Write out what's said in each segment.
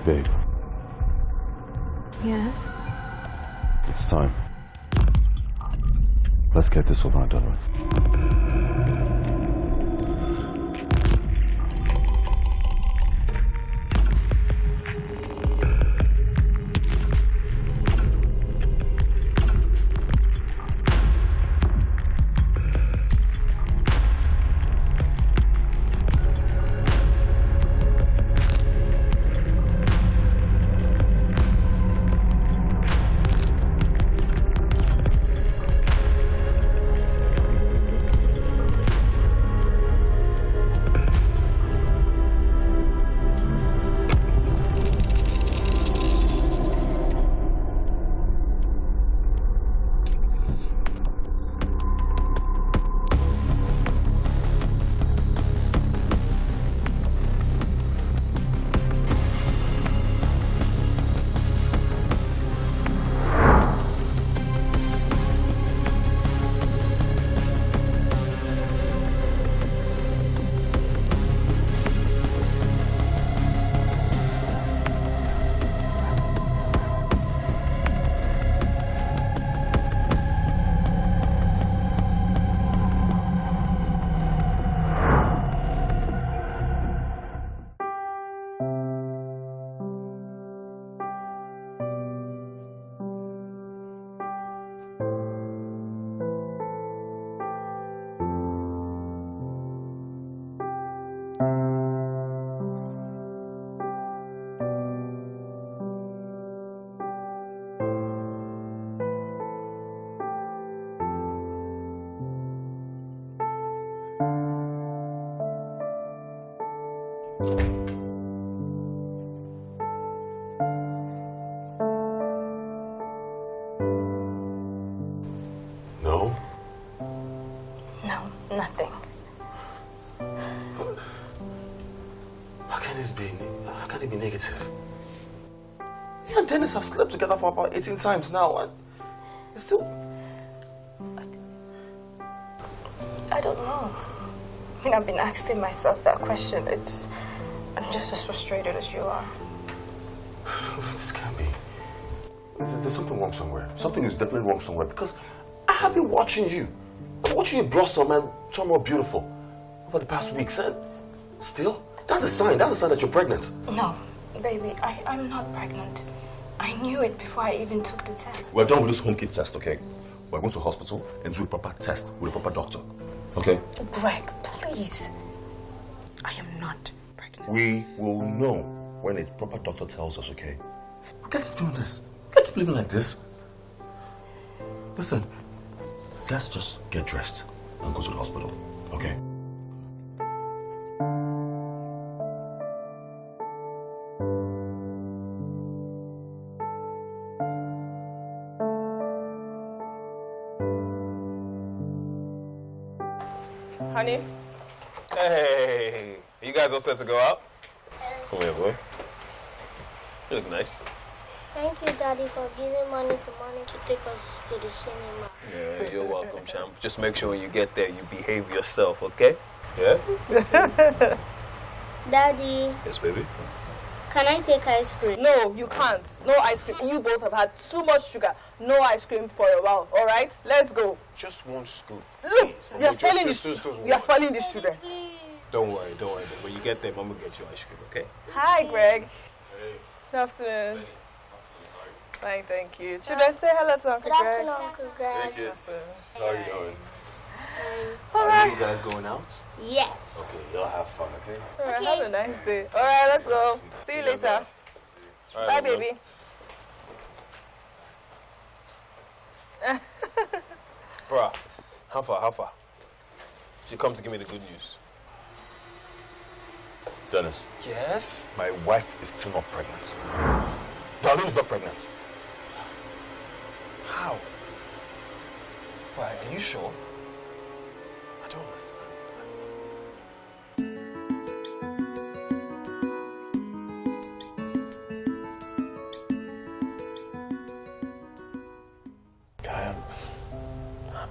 Babe. Yes? It's time. Let's get this over and done with. No? No, nothing. How can this be? How can it be negative? Me and Dennis have slept together for about 18 times now, and it's still... I don't know. I mean, I've been asking myself that question. I'm just as frustrated as you are. This can't be. There's something wrong somewhere. Something is definitely wrong somewhere, because I have been watching you. I'm watching you blossom and turn more beautiful over the past weeks, and still, that's a sign that you're pregnant. No, baby, I'm not pregnant. I knew it before I even took the test. We're done with this home kit test, okay? We're going to the hospital and do a proper test with a proper doctor, okay? Greg, please. I am not pregnant. We will know when a proper doctor tells us, okay? We can't keep doing this. We can't keep living like this. Listen, let's just get dressed and go to the hospital, okay? Honey? Hey, you guys all set to go out? Come here, boy. You look nice. Thank you, Daddy, for giving money to take us to the cinema. Yeah, you're welcome, champ. Just make sure when you get there, you behave yourself, okay? Yeah? Daddy, Yes, baby. can I take ice cream? No, you can't. No ice cream. You both have had too much sugar. No ice cream for a while. All right? Let's go. Just one scoop. Look, you are Just spoiling these one. You are spoiling these children. Don't worry. When you get there, Mom will get you ice cream, okay? Hi, Greg. Good afternoon. Fine, thank you. Children, say hello to Uncle Good Greg. afternoon, Uncle Greg. kids. How are you doing? All Are right. you guys going out? Yes. Okay, y'all have fun, okay? All right, have a nice day. All right, let's go. See you later. All Bye, right, baby. Bruh, how far? She come to give me the good news. Dennis, Yes? my wife is still not pregnant. Darlene is not pregnant. How? Why, are you sure? I don't understand.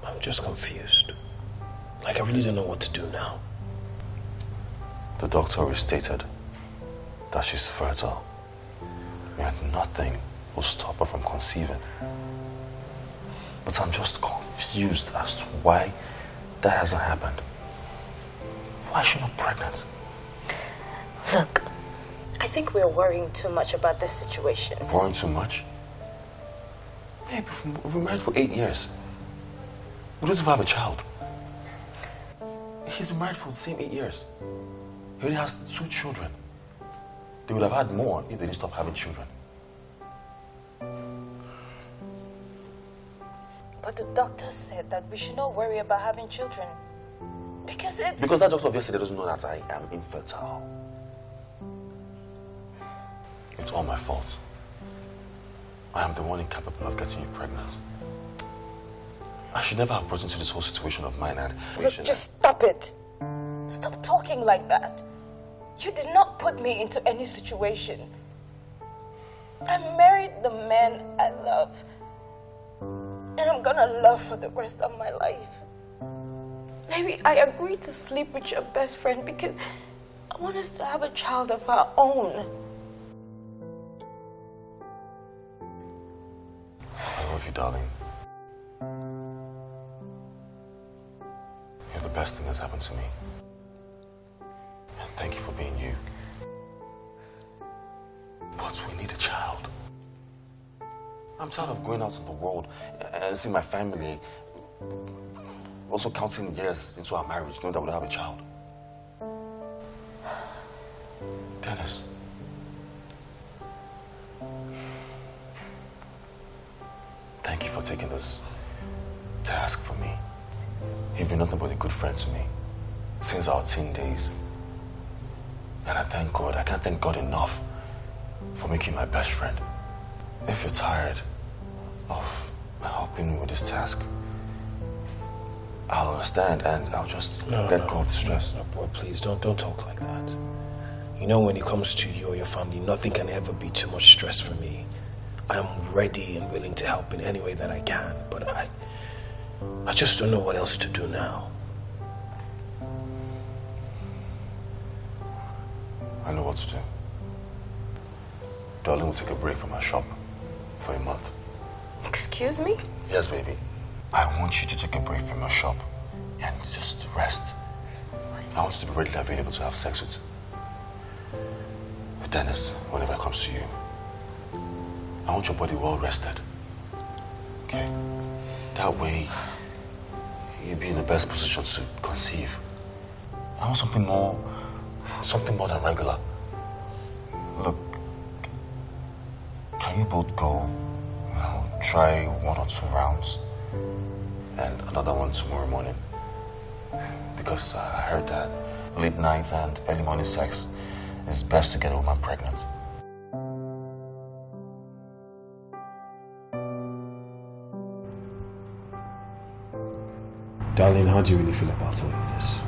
I'm just confused. Like, I really don't know what to do now. The doctor stated that she's fertile and nothing will stop her from conceiving. But I'm just confused as to why that hasn't happened. Why is she not pregnant? Look, I think we're worrying too much about this situation. Worrying too much? Babe, we've been married for 8 years. We don't even have a child. He's been married for the same 8 years. He already has 2 children. They would have had more if they didn't stop having children. But the doctor said that we should not worry about having children. Because that doctor obviously doesn't know that I am infertile. It's all my fault. I am the one incapable of getting you pregnant. I should never have brought into this whole situation of mine and... Look, just stop it. Stop talking like that. You did not put me into any situation. I married the man I love. And I'm gonna love for the rest of my life. Maybe I agreed to sleep with your best friend because I want us to have a child of our own. I love you, darling. You're the best thing that's happened to me. And thank you for being you. But we need a child. I'm tired of going out in the world and seeing my family, also counting years into our marriage, knowing that we'll have a child. Dennis. Thank you for taking this task for me. You've been nothing but a good friend to me since our teen days. And I thank God, I can't thank God enough for making you my best friend. If you're tired of helping me with this task, I'll understand and I'll just let go of the stress. No, boy, please don't talk like that. You know, when it comes to you or your family, nothing can ever be too much stress for me. I am ready and willing to help in any way that I can, but I just don't know what else to do now. I know what to do. Darling will take a break from our shop for a month. Excuse me? Yes, baby. I want you to take a break from your shop and just rest. I want you to be readily available to have sex with Dennis whenever it comes to you. I want your body well rested. Okay? That way, you'll be in the best position to conceive. I want something more than regular. Look, can you both go, try 1 or 2 rounds and another one tomorrow morning? Because I heard that late nights and early morning sex is best to get a woman pregnant. Darling, how do you really feel about all of this?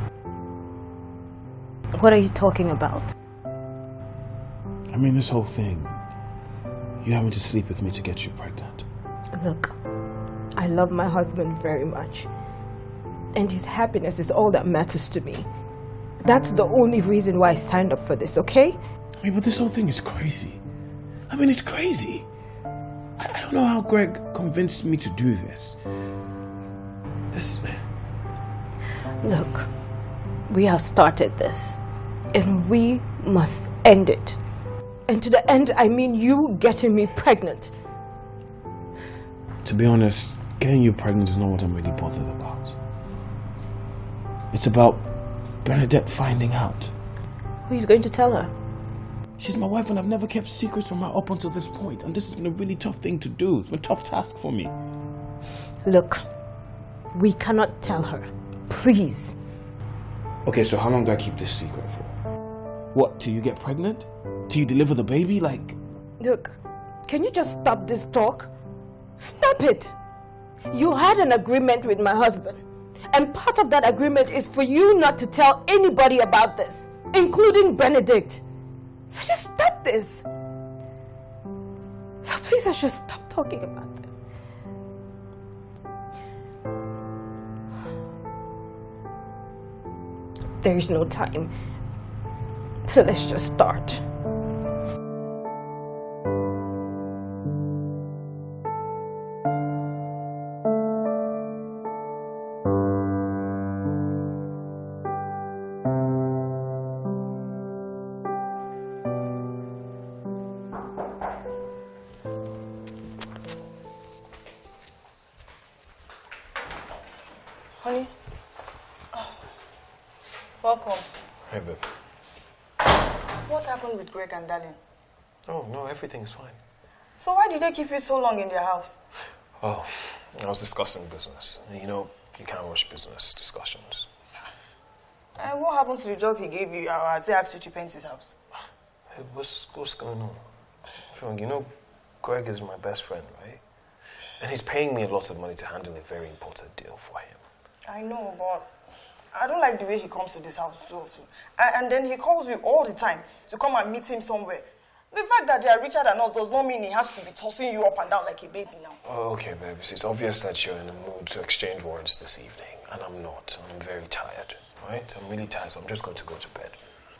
What are you talking about? I mean, this whole thing. You having to sleep with me to get you pregnant. Look, I love my husband very much. And his happiness is all that matters to me. That's the only reason why I signed up for this, okay? I mean, but this whole thing is crazy. I mean, it's crazy. I don't know how Greg convinced me to do this. Look, we have started this. And we must end it. And to the end, I mean you getting me pregnant. To be honest, getting you pregnant is not what I'm really bothered about. It's about Bernadette finding out. Who's going to tell her? She's my wife and I've never kept secrets from her up until this point. And this has been a really tough thing to do. It's been a tough task for me. Look, we cannot tell her. Please. Okay, so how long do I keep this secret for? What, till you get pregnant? Till you deliver the baby? Look, can you just stop this talk? Stop it! You had an agreement with my husband. And part of that agreement is for you not to tell anybody about this, including Benedict. So just stop this. So please, let's just stop talking about this. There is no time. So let's just start. Honey. Welcome. Hey, babe. What happened with Greg and Darling? Oh, no, everything's fine. So why did they keep you so long in their house? Oh, I was discussing business. You know, you can't rush business discussions. And what happened to the job he gave you as he asked you to paint his house? Hey, what's going on? Wrong? You know, Greg is my best friend, right? And he's paying me a lot of money to handle a very important deal for him. I know, but I don't like the way he comes to this house so often. And then he calls you all the time to come and meet him somewhere. The fact that they are richer than us does not mean he has to be tossing you up and down like a baby now. Oh, okay, babe. It's obvious that you're in the mood to exchange words this evening, and I'm not. I'm very tired, right? I'm really tired, so I'm just going to go to bed.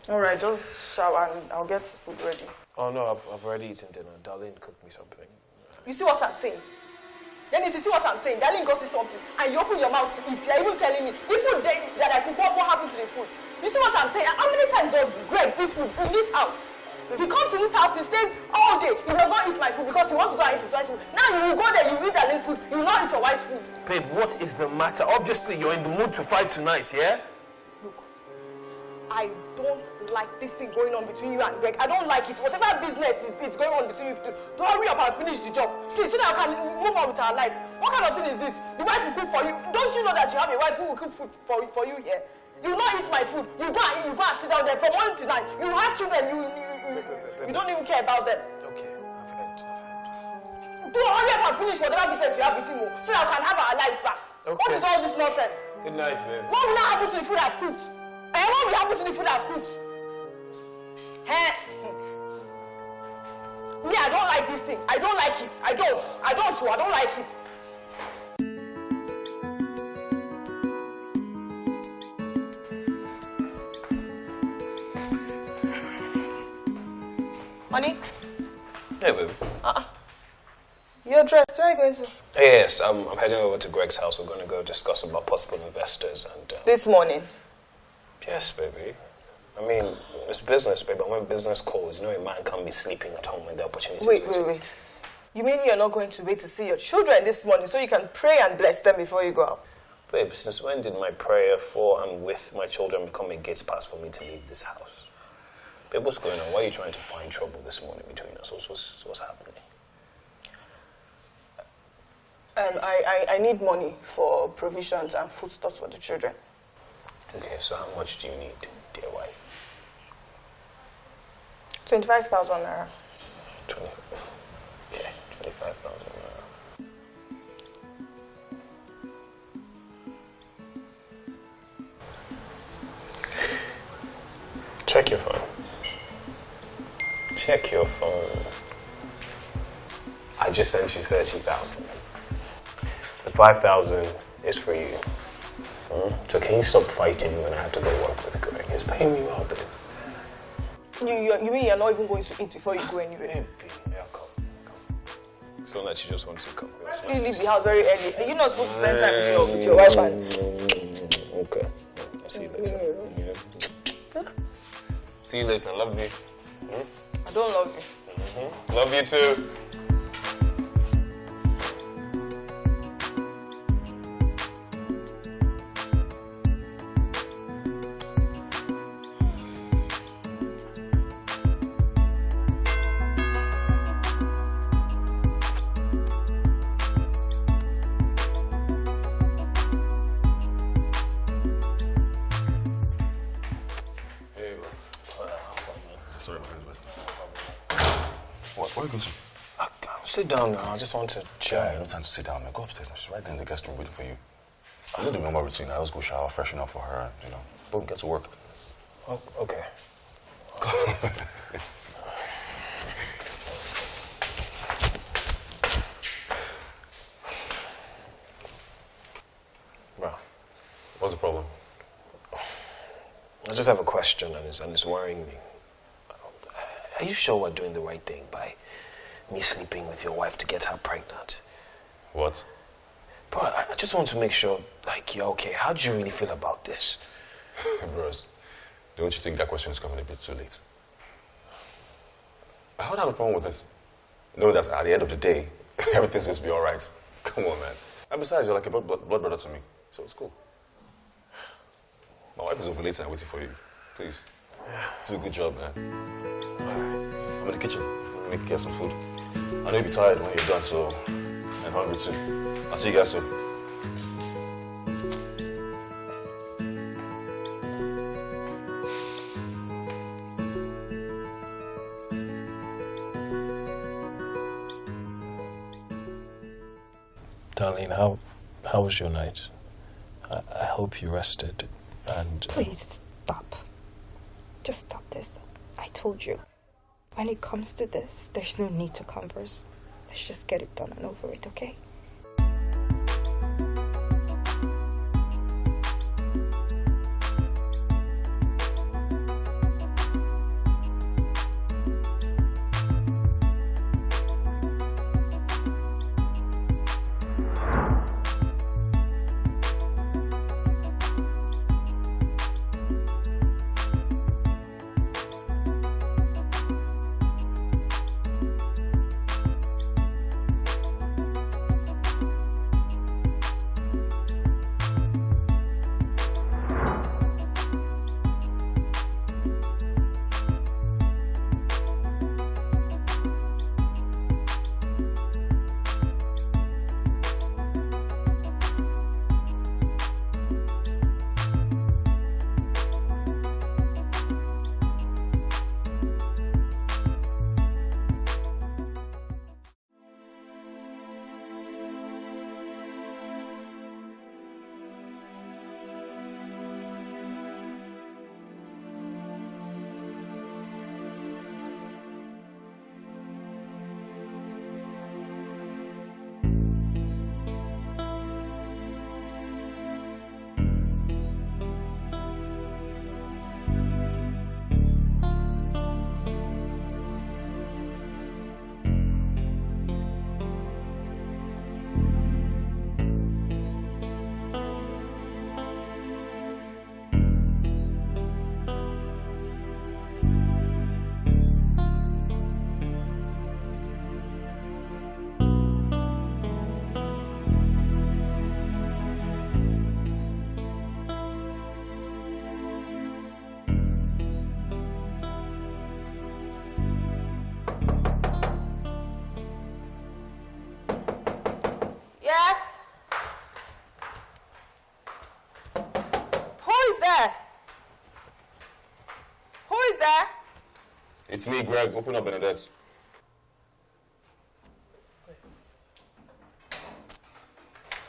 All right, just shower and I'll get food ready. Oh, no, I've already eaten dinner. Darlene cooked me something. You see what I'm saying? Then if you see what I'm saying, Darling got you something and you open your mouth to eat, you're even telling me, the food that I cook, what happened to the food? You see what I'm saying? How many times does Greg eat food in this house? He comes to this house, he stays all day. He does not eat my food because he wants to go and eat his wife's food. Now you will go there, you eat Darling's food, you will not eat your wife's food. Babe, what is the matter? Obviously, you're in the mood to fight tonight, yeah? Look, I don't like this thing going on between you and Greg. I don't like it. Whatever business is going on between you two, to hurry up and finish the job. Please, so that I can move on with our lives. What kind of thing is this? The wife will cook for you. Don't you know that you have a wife who will cook food for you here? You will not eat my food. You go and eat, you go and sit down there from morning to night. You have children, you don't even care about them. Okay, I've heard. Do hurry up and finish whatever business you have with him, so that we can have our lives back. Okay. What is all this nonsense? Good night, babe. What will now happen to the food I've cooked? And what will happen to the food I've cooked? Hey. Me, I don't like this thing. I don't like it. I don't like it. Honey? Hey, babe. You're dressed. Where are you going to? Yes, I'm heading over to Greg's house. We're going to go discuss about possible investors and... This morning? Yes, baby. I mean, it's business, baby. When business calls, you know, a man can't be sleeping at home when the opportunity is Wait. You mean you're not going to wait to see your children this morning so you can pray and bless them before you go out? Babe, since when did my prayer for and with my children become a gate pass for me to leave this house? Babe, what's going on? Why are you trying to find trouble this morning between us? What's happening? I need money for provisions and foodstuffs for the children. Okay, so how much do you need, dear wife? 25,000 naira. 20. Okay, 25,000 naira. Check your phone. Check your phone. I just sent you 30,000. The 5,000 is for you. So can you stop fighting when I have to go work with Greg? He's paying me well, babe. You mean you're not even going to eat before you go anywhere? Baby, yeah, come. So that you just want to come. Please leave the house very early. You're not supposed to spend time with your wife and... Okay. I'll see you later. Yeah. See you later. Love you. I don't love you. Love you too. Sorry, what are you going to? Sit down now. I just want to chat. Yeah, no time to sit down, man. Go upstairs. She's right there in the guest room waiting for you. You know the normal routine. I always go shower, freshen up for her, and, boom, get to work. Oh, okay. Bro, What's the problem? I just have a question, and it's worrying me. Are you sure we're doing the right thing by me sleeping with your wife to get her pregnant? What? Bro, I just want to make sure, like, you're okay. How do you really feel about this? Bros, don't you think that question is coming a bit too late? I don't have a problem with this. Know that at the end of the day, everything's going to be all right. Come on, man. And besides, you're like a blood brother to me, so it's cool. My wife is ovulating and waiting for you. Please, do a good job, man. I'm in the kitchen. I'm gonna make you some food. I know you'll be tired when you're done, so I'm hungry too. I'll see you guys soon. Darlene, how was your night? I hope you rested and... Please stop. Just stop this. I told you. When it comes to this, there's no need to converse. Let's just get it done and over with, okay? It's me, Greg. Open up, Bernadette.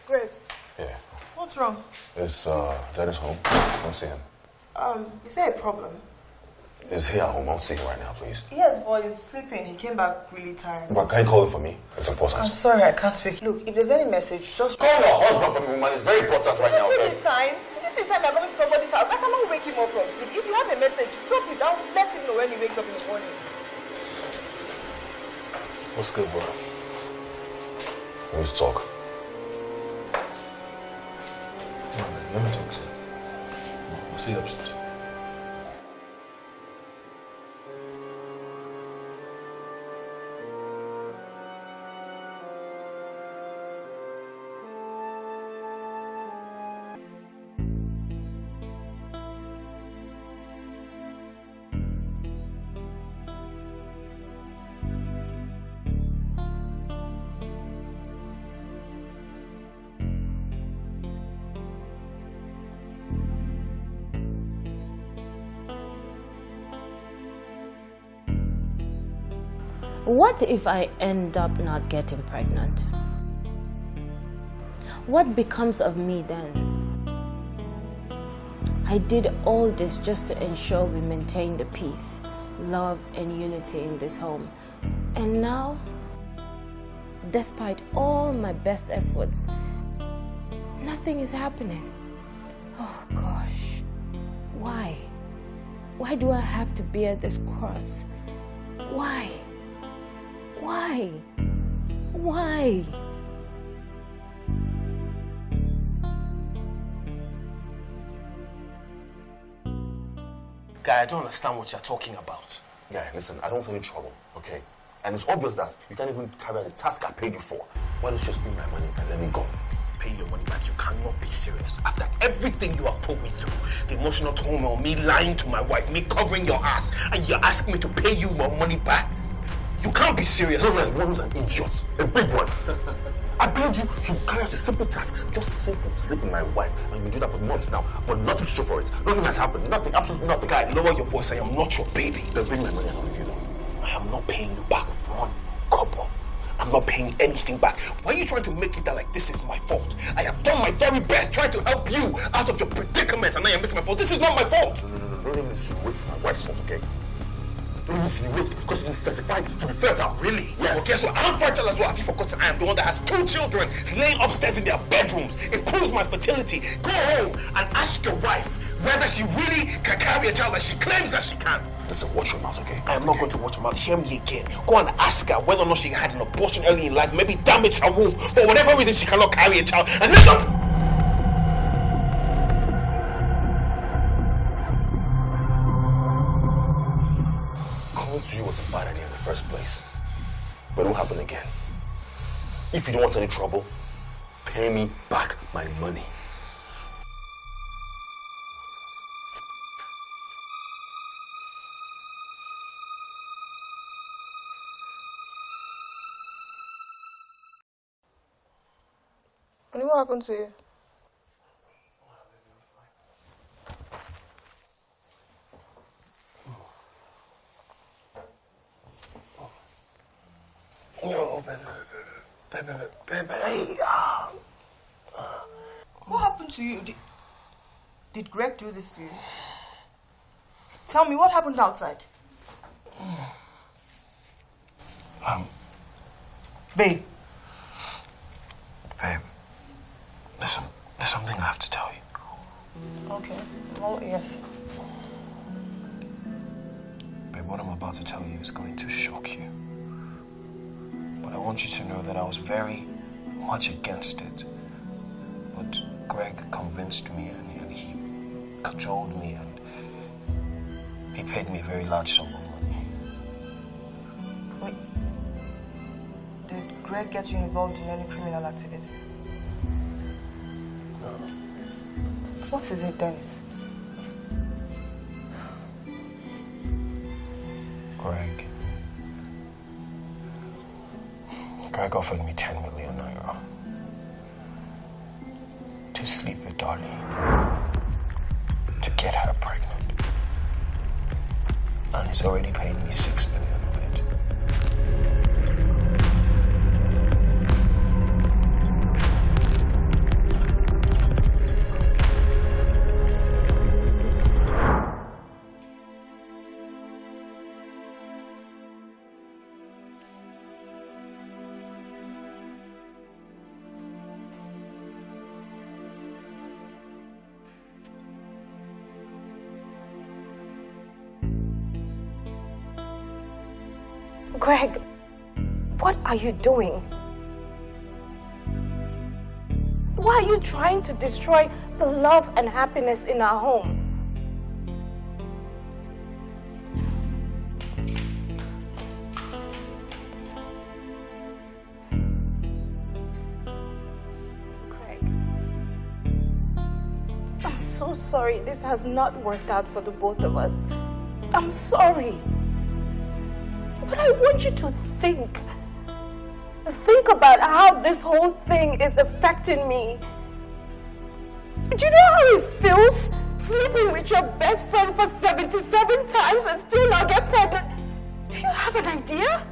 Greg. Yeah. What's wrong? Is Dennis home? I don't see him. Is there a problem? Is he at home? I don't see him right now, please. Yes, but he's sleeping. He came back really tired. But can you call him for me? It's important. I'm sorry, I can't speak. Look, if there's any message, just call your husband for me, woman. It's very important right now. Did you see the time? Did you see the time I'm going to somebody's house? I cannot wake him up from sleep. If you have a message, drop it down. Let him know when he wakes up in the morning. What's good, bro? We need to talk. Come on, man. Let me talk to you. We'll see you upstairs. What if I end up not getting pregnant? What becomes of me then? I did all this just to ensure we maintain the peace, love, and unity in this home. And now, despite all my best efforts, nothing is happening. Oh gosh, why? Why do I have to bear this cross? Why? Why? Why? Guy, I don't understand what you're talking about. Yeah, listen, I don't want any trouble, okay? And it's obvious that you can't even carry out the task I paid you for. Why don't you just pay my money and let me go? Pay your money back. You cannot be serious. After everything you have put me through, the emotional turmoil, me lying to my wife, me covering your ass, and you're asking me to pay you my money back. You can't be serious. No, man, one's an idiot. A big one. I paid you to carry out a simple task. Just simple. Sleeping with my wife. And you've been doing that for months now. But nothing to show for it. Nothing has happened. Nothing. Absolutely nothing. Guy, lower your voice. I am not your baby. Then bring my money and I'll leave you alone. I am not paying you back one couple. I'm not paying anything back. Why are you trying to make it that like this is my fault? I have done my very best trying to help you out of your predicament, and now you're making my fault. This is not my fault. No. Don't even insinuate it's my wife's fault, okay? Don't even insinuate because it is certified to be fertile. Really? Yes. Well, guess what? I'm fertile as well. Have you forgotten? I am the one that has 2 children laying upstairs in their bedrooms. It proves my fertility. Go home and ask your wife whether she really can carry a child like she claims that she can. Listen, watch your mouth, okay? I am not going to watch her mouth. Hear me again. Go and ask her whether or not she had an abortion early in life, maybe damage her womb, for whatever reason she cannot carry a child. And then coming to you was a bad idea in the first place. But it won't happen again. If you don't want any trouble, pay me back my money. What happened to you? No, baby. What happened to you? Did Greg do this to you? Tell me, what happened outside? Babe. Listen, there's something I have to tell you. Okay. Oh, yes. Babe, what I'm about to tell you is going to shock you. But I want you to know that I was very much against it. But Greg convinced me and he cajoled me and he paid me a very large sum of money. Wait. Did Greg get you involved in any criminal activity? No. What is it, Dennis? Greg offered me 10 million naira to sleep with Darlene, to get her pregnant. And he's already paid me 6 million of it. Greg, what are you doing? Why are you trying to destroy the love and happiness in our home? Greg, I'm so sorry this has not worked out for the both of us. I'm sorry. But I want you to think about how this whole thing is affecting me. Do you know how it feels sleeping with your best friend for 77 times and still not get pregnant? Do you have an idea?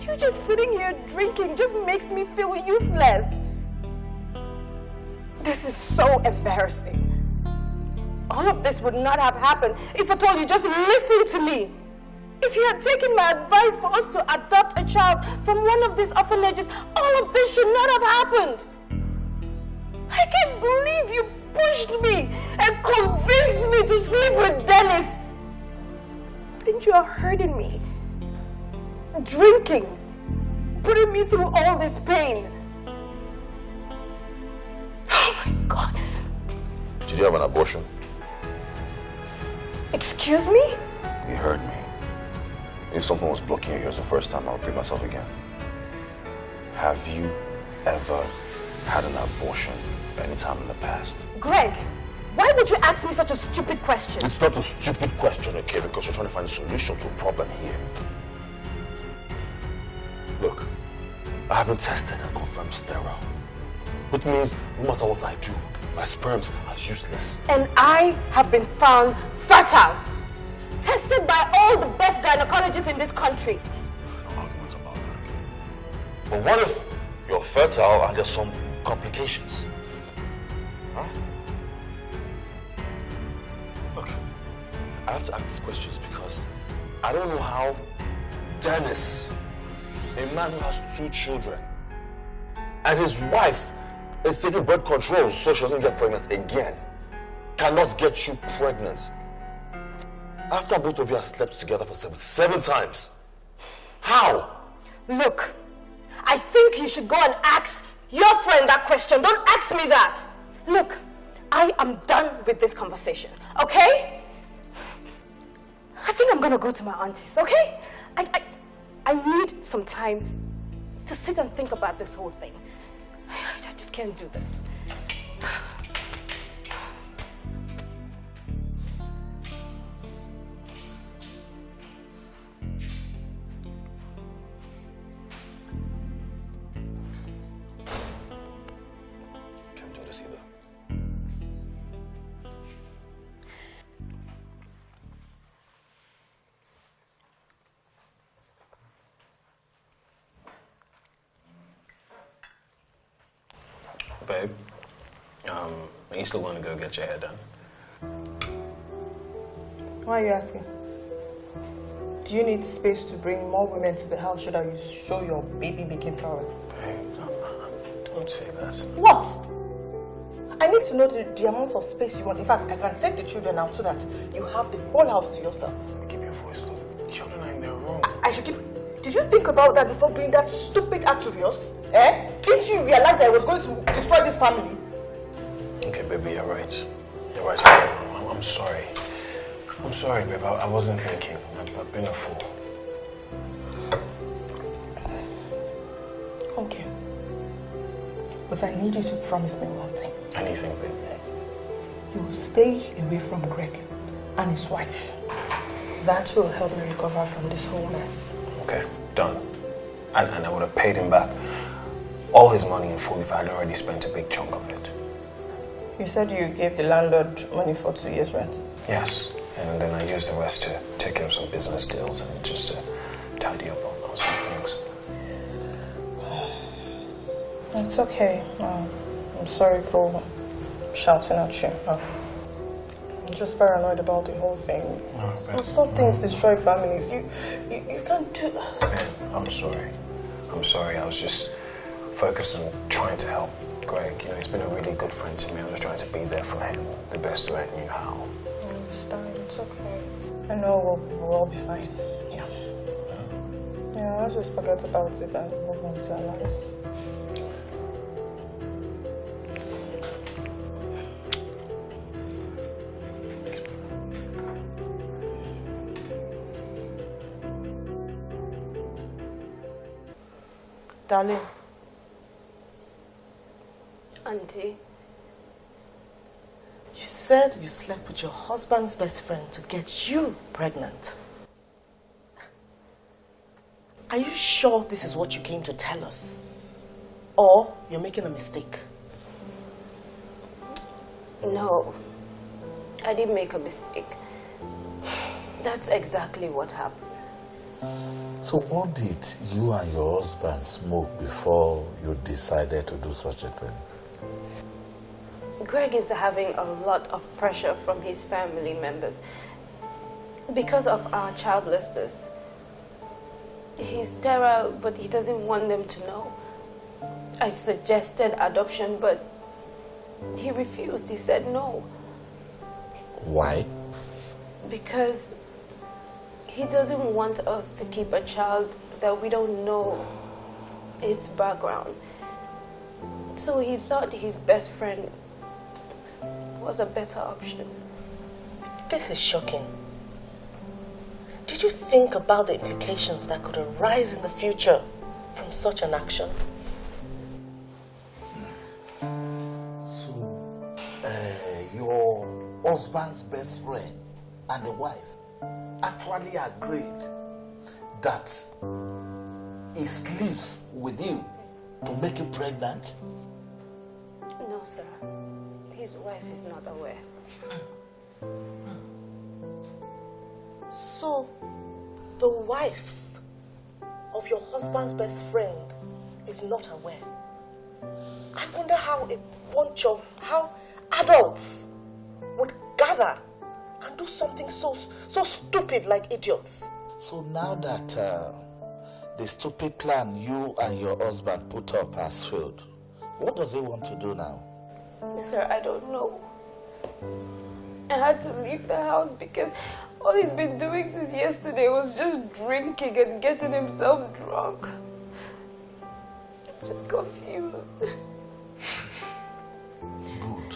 You just sitting here drinking just makes me feel useless. This is so embarrassing. All of this would not have happened if at all you just listened to me. If you had taken my advice for us to adopt a child from one of these orphanages, all of this should not have happened. I can't believe you pushed me and convinced me to sleep with Dennis. And you are hurting me. Drinking. Putting me through all this pain. Oh my God. Did you have an abortion? Excuse me? You heard me. If something was blocking your ears the first time, I'll repeat myself again. Have you ever had an abortion anytime in the past? Greg, why would you ask me such a stupid question? It's not a stupid question, okay? Because you're trying to find a solution to a problem here. Look, I have been tested and confirmed sterile. Which means no matter what I do, my sperms are useless. And I have been found fertile. Tested by all the best gynecologists in this country. No arguments about that, okay? But what if you're fertile and there's some complications? Huh? Look, I have to ask these questions because I don't know how Dennis, a man who has 2 children, and his wife is taking birth control so she doesn't get pregnant again, cannot get you pregnant. After both of you have slept together for seven times. How? Look, I think you should go and ask your friend that question. Don't ask me that. Look, I am done with this conversation, okay? I think I'm gonna go to my auntie's, okay? I need some time to sit and think about this whole thing. I just can't do this. Can't do this either. Babe, are you still going to go get your hair done? Why are you asking? Do you need space to bring more women to the house so that you show your baby making power? Babe, don't say that. What? I need to know the amount of space you want. In fact, I can take the children out so that you have the whole house to yourself. Keep your voice low. The children are in their room. I should keep... Did you think about that before doing that stupid act of yours? Eh? Didn't you realize that I was going to destroy this family? Okay, baby, you're right. You're right. I'm sorry. I'm sorry, babe. I wasn't thinking. I've been a fool. Okay. But I need you to promise me one thing. Anything, baby. You will stay away from Greg and his wife. That will help me recover from this whole mess. Okay, done. And I would have paid him back all his money in full if I had already spent a big chunk of it. You said you gave the landlord money for 2 years' rent. Yes, and then I used the rest to take care of some business deals and just to tidy up on some things. It's okay. I'm sorry for shouting at you. I'm just paranoid about the whole thing. Some things destroy families. You can't do... Man, I'm sorry. I'm sorry. I was just focused on trying to help Greg. You know, he's been a really good friend to me. I was trying to be there for him the best way I knew how. I understand. It's okay. I know we'll all be fine. Yeah. Yeah, let's just forget about it and move on to our lives. Darling. Auntie. You said you slept with your husband's best friend to get you pregnant. Are you sure this is what you came to tell us? Or you're making a mistake? No, I didn't make a mistake. That's exactly what happened. So what did you and your husband smoke before you decided to do such a thing? Greg is having a lot of pressure from his family members because of our childlessness. He's sterile, but he doesn't want them to know. I suggested adoption, but he refused. He said no. Why? Because he doesn't want us to keep a child that we don't know its background. So he thought his best friend was a better option. This is shocking. Did you think about the implications that could arise in the future from such an action? So, your husband's best friend and the wife actually agreed that he sleeps with you to make you pregnant? No, sir. His wife is not aware. So, the wife of your husband's best friend is not aware. I wonder how how adults would gather and do something so stupid like idiots. So now that the stupid plan you and your husband put up has failed, what does he want to do now? Sir, I don't know. I had to leave the house because all he's been doing since yesterday was just drinking and getting himself drunk. I'm just confused. Good.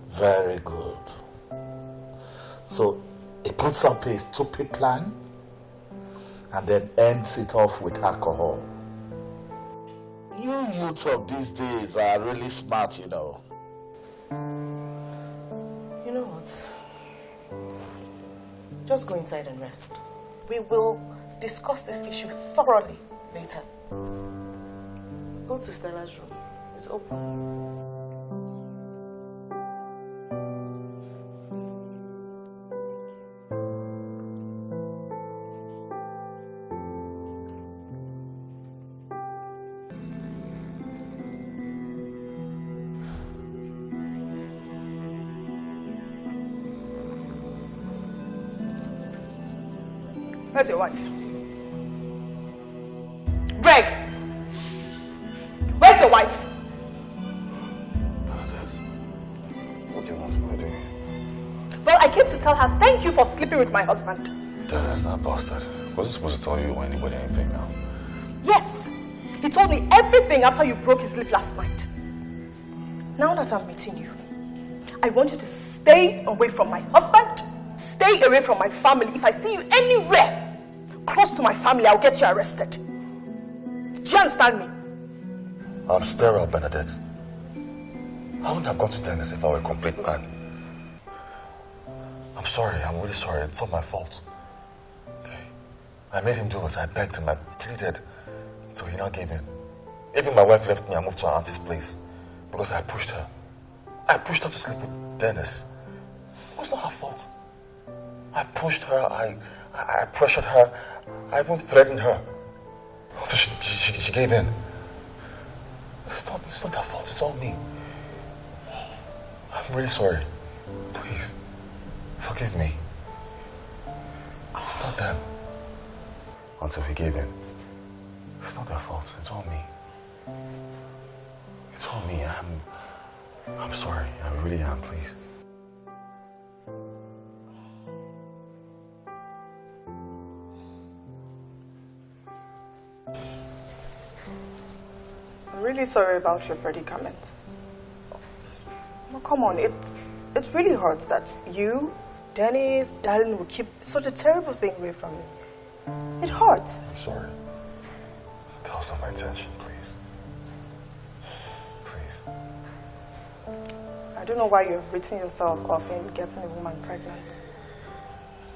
Very good. So he puts up a stupid plan and then ends it off with alcohol. You youths of these days are really smart, you know. You know what? Just go inside and rest. We will discuss this issue thoroughly later. Go to Stella's room. It's open. Where's your wife? Greg! Where's your wife? What do you want me to do? Well, I came to tell her thank you for sleeping with my husband. Dad, that's not bastard. Wasn't supposed to tell you or anybody anything now. Yes, he told me everything after you broke his sleep last night. Now that I'm meeting you, I want you to stay away from my husband, stay away from my family. If I see you anywhere close to my family, I'll get you arrested. Do you understand me? I'm sterile, Bernadette. I wouldn't have gone to Dennis if I were a complete man. I'm sorry, I'm really sorry. It's not my fault. Okay. I made him do it. I begged him. I pleaded. So he not gave in. Even my wife left me and moved to her auntie's place because I pushed her. I pushed her to sleep with Dennis. It was not her fault. I pushed her. I pressured her. I even threatened her. So she gave in. It's not her fault. It's all me. I'm really sorry. Please, forgive me. It's not them. Until he gave in. It's not their fault. It's all me. It's all me. I'm sorry. I really am. Please. I'm really sorry about your predicament. Well, come on, it really hurts that you, Dennis, Darren will keep such a terrible thing away from me. It hurts. I'm sorry. That was not my intention, please. Please. I don't know why you've written yourself off in getting a woman pregnant.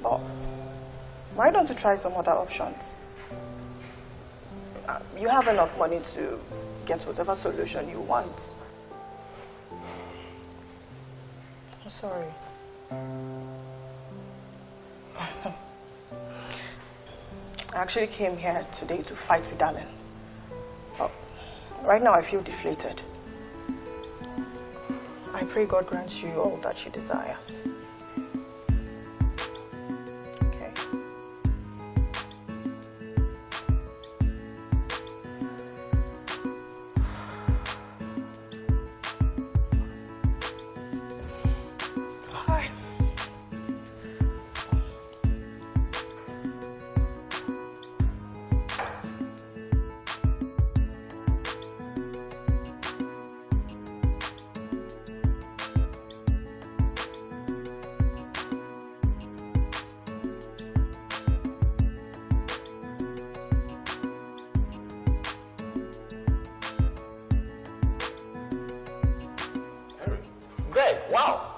But why don't you try some other options? You have enough money to get whatever solution you want. I'm sorry. I actually came here today to fight with Darren. But right now I feel deflated. I pray God grants you all that you desire. Okay?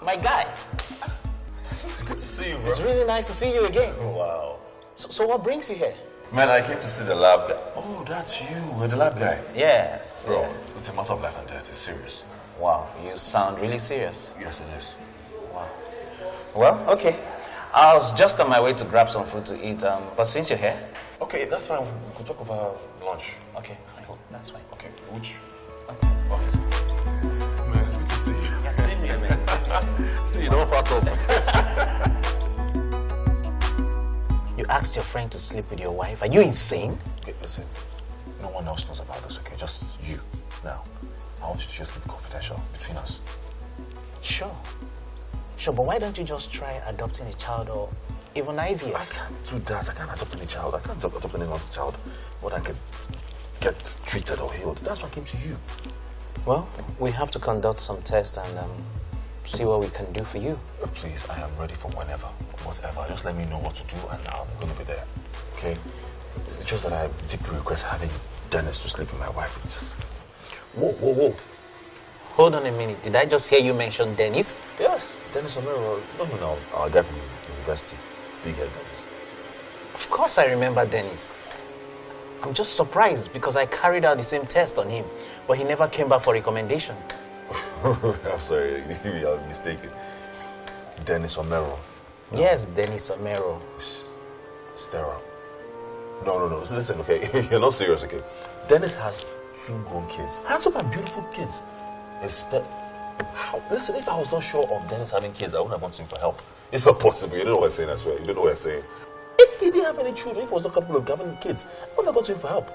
my guy. Good to see you, bro. It's really nice to see you again. Oh, wow. So what brings you here? Man, I came to see the lab guy. Oh, that's you. We're the lab guy. Yes. Bro, yeah. it's a matter of life and death. It's serious. Wow, you sound really serious. Yes, it is. Wow. Well, okay. I was just on my way to grab some food to eat, but since you're here... Okay, that's fine. We could talk about lunch. Okay, fine. That's fine. Okay, which... Okay. Office. Man, it's good to see you. Yeah, same here, man. See you, don't fuck up. You asked your friend to sleep with your wife. Are you insane? Okay, listen. No one else knows about this, okay? Just you. Now, I want you to just keep it confidential between us. Sure. Sure, but why don't you just try adopting a child or even IVF? I can't do that. I can't adopt any child. I can't adopt anyone's child. But I can get treated or healed. That's why I came to you. Well, we have to conduct some tests and see what we can do for you. Please, I am ready for whenever, whatever. Just let me know what to do and I'm going to be there. Okay? It's just that I deeply request having Dennis to sleep with my wife. It's just... Whoa. Hold on a minute. Did I just hear you mention Dennis? Yes, Dennis Omero. No, our guy from university. Big head Dennis. Of course I remember Dennis. I'm just surprised because I carried out the same test on him, but he never came back for recommendation. I'm sorry, maybe I was mistaken. Dennis Omero. Yes, Dennis Omero. Sterile. No. Listen, okay? You're not serious, okay? Dennis has 2 grown kids. Handsome and beautiful kids. Listen, if I was not sure of Dennis having kids, I wouldn't have wanted him for help. It's not possible. You don't know what I'm saying, I swear. You don't know what I'm saying. If he didn't have any children, if it was a couple of having kids, I wouldn't have gone to him for help.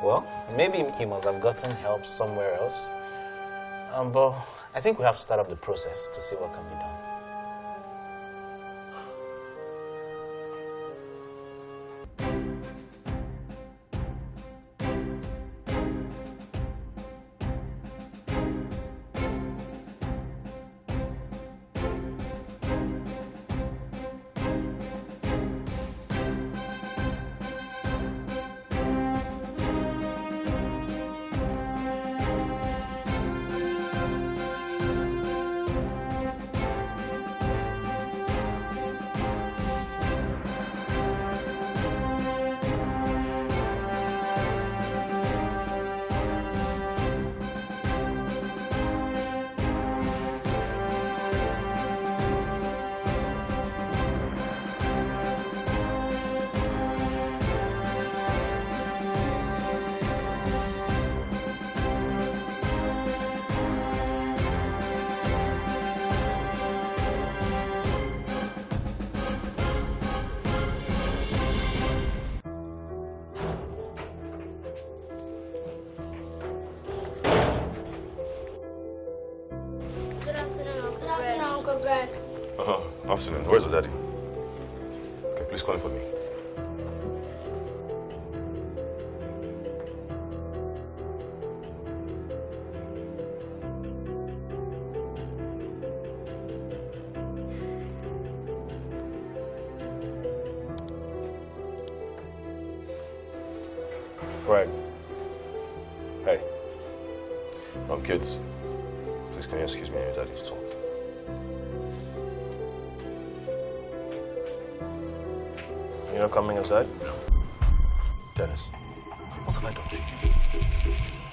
Well, maybe he must have gotten help somewhere else. But I think we have to start up the process to see what can be done. Afternoon. Where's the daddy? Okay, please call him for me. Fred. Hey. Kids, please can you excuse me and your daddy to talk? You're not coming inside? Dennis, what have I done to you?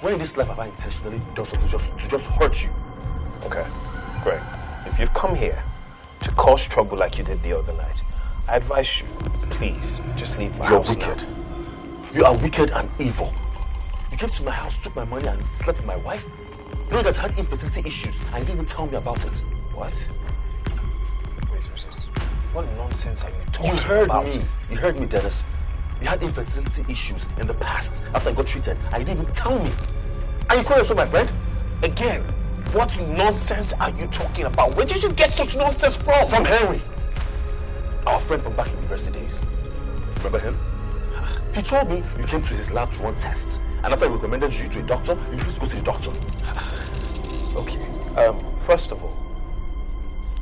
When in this life have I intentionally done something to just hurt you? Okay, Greg. If you've come here to cause trouble like you did the other night, I advise you, please, just leave my house. You're wicked. You are wicked and evil. You came to my house, took my money, and slept with my wife? You know that I had infertility issues, and you didn't even tell me about it. What? What nonsense are you talking about? You heard me. You heard me, Dennis. You had infertility issues in the past after I got treated, and you didn't even tell me. And you call yourself my friend? Again, what nonsense are you talking about? Where did you get such nonsense from? From Henry. Our friend from back in university days. Remember him? He told me you came to his lab to run tests. And after I recommended you to a doctor, you refused to go to the doctor. Okay, first of all,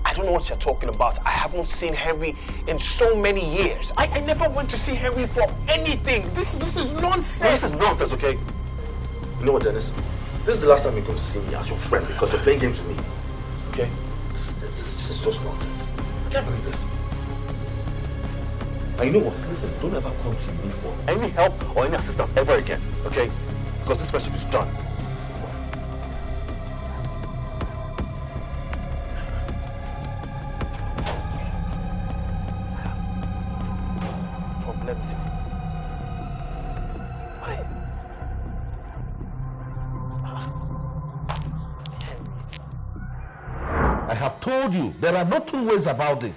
I don't know what you're talking about. I haven't seen Henry in so many years. I never went to see Henry for anything. This is nonsense. No, this is nonsense, okay? You know what, Dennis? This is the last time you're going to see me as your friend because you're playing games with me. Okay? This is just nonsense. I can't believe this. And you know what? Listen, don't ever come to me for any help or any assistance ever again, okay? Because this friendship is done. Problems. I have told you, there are no two ways about this.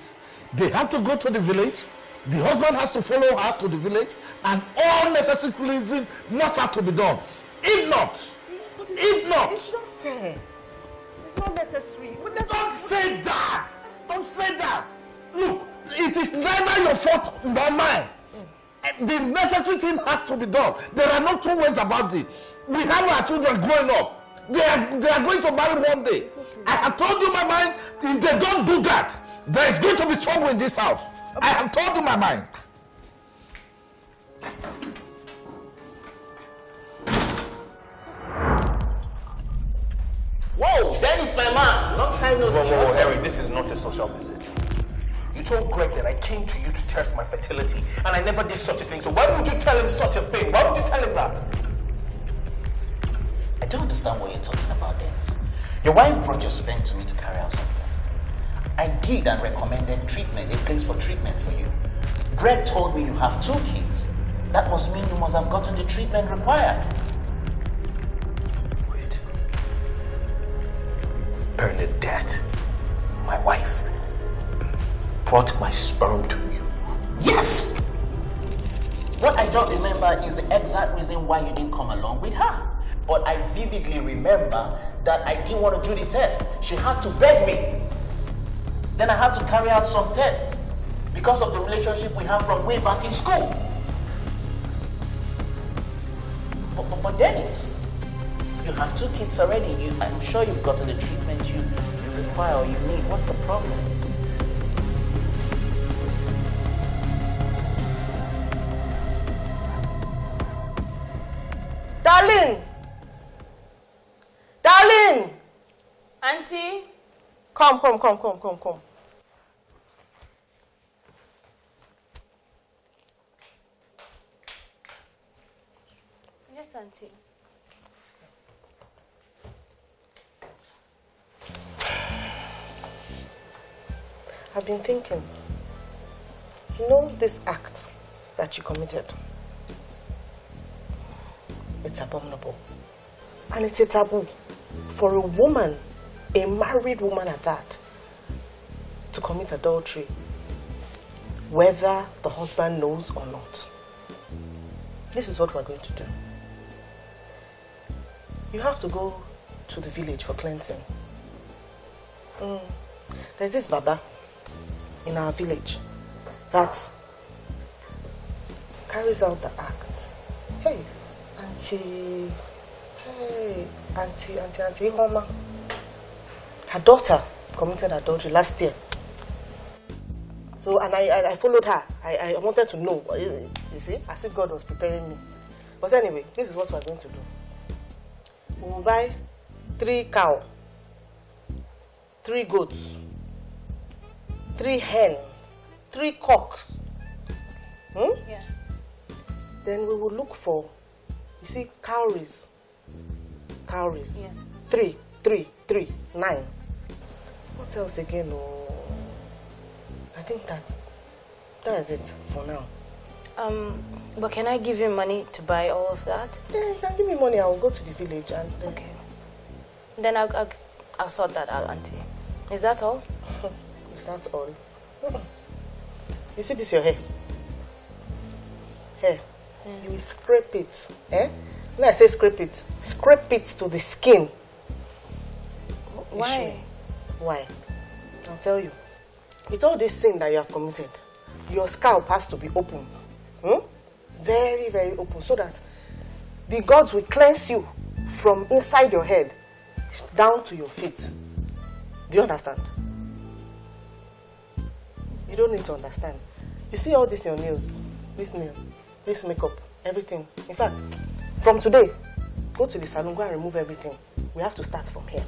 They have to go to the village, the husband has to follow her to the village, and all necessary cleansing must have to be done. If not, It's not fair. It's not necessary. Don't say that! Don't say that! Look, it is neither your fault nor mine. The necessary thing has to be done. There are no two ways about it. We have our children growing up. They are going to marry one day. Okay. I have told you my mind, if they don't do that, there is going to be trouble in this house. Okay. I have told you my mind. Whoa, Dennis, my man. Long time no see. Whoa, Harry, this is not a social visit. You told Greg that I came to you to test my fertility, and I never did such a thing. So why would you tell him such a thing? Why would you tell him that? I don't understand what you're talking about, Dennis. Your wife brought your sperm to me to carry out some tests. I did and recommended treatment, a place for treatment for you. Greg told me you have 2 kids. That must mean you must have gotten the treatment required. Wait. Bernadette, my wife, brought my sperm to you. Yes! What I don't remember is the exact reason why you didn't come along with her. But I vividly remember that I didn't want to do the test. She had to beg me. Then I had to carry out some tests because of the relationship we have from way back in school. But Dennis, you have 2 kids already. I'm sure you've gotten the treatment you require or you need. What's the problem? Darling! Darling! Auntie? Come. Yes, Auntie. I've been thinking, you know this act that you committed? It's abominable. And it's a taboo for a woman, a married woman at that, to commit adultery, whether the husband knows or not. This is what we're going to do. You have to go to the village for cleansing. There's this Baba in our village that carries out the act. Hey, Auntie Homa. Her daughter committed adultery last year. So, and I followed her. I wanted to know, you see, as if God was preparing me. But anyway, this is what we're going to do. We will buy 3 cows, 3 goats, 3 hens, 3 cocks. Yeah. Then we will look for, you see, cowries. Cowries. Yes. 3, 9. What else again? Oh, I think that is it for now. But can I give you money to buy all of that? Yeah, you can give me money. I will go to the village and. Okay. Then I'll sort that out, Auntie. Is that all? Is that all? You see this your hair? Hair. You will scrape it. When I say scrape it to the skin. Why? Why? I'll tell you. With all this sin that you have committed, your scalp has to be open. Very, very open, so that the gods will cleanse you from inside your head down to your feet. Do you understand? You don't need to understand. You see all this in your nails, this nail, this makeup, everything. In fact, from today, go to the salon, go and remove everything. We have to start from here.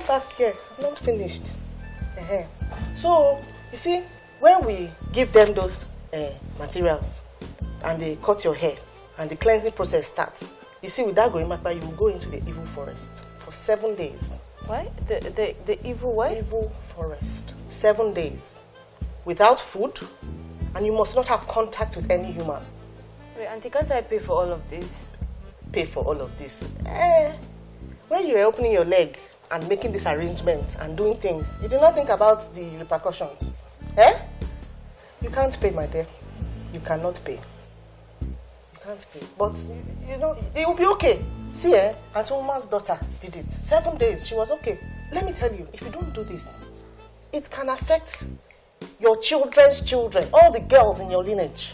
come back here. I'm not finished. So, you see, when we give them those materials and they cut your hair and the cleansing process starts, you see, with that Gorimapa, you will go into the evil forest for 7 days. What? The evil what? Evil forest. 7 days. Without food, and you must not have contact with any human. Wait, Auntie, can't I pay for all of this? Pay for all of this? When you were opening your leg and making this arrangement and doing things, you did not think about the repercussions. You can't pay, my dear. You cannot pay. You can't pay. But, you know, it will be okay. See, Aunt Uma's daughter did it. 7 days, she was okay. Let me tell you, if you don't do this, it can affect your children's children, all the girls in your lineage.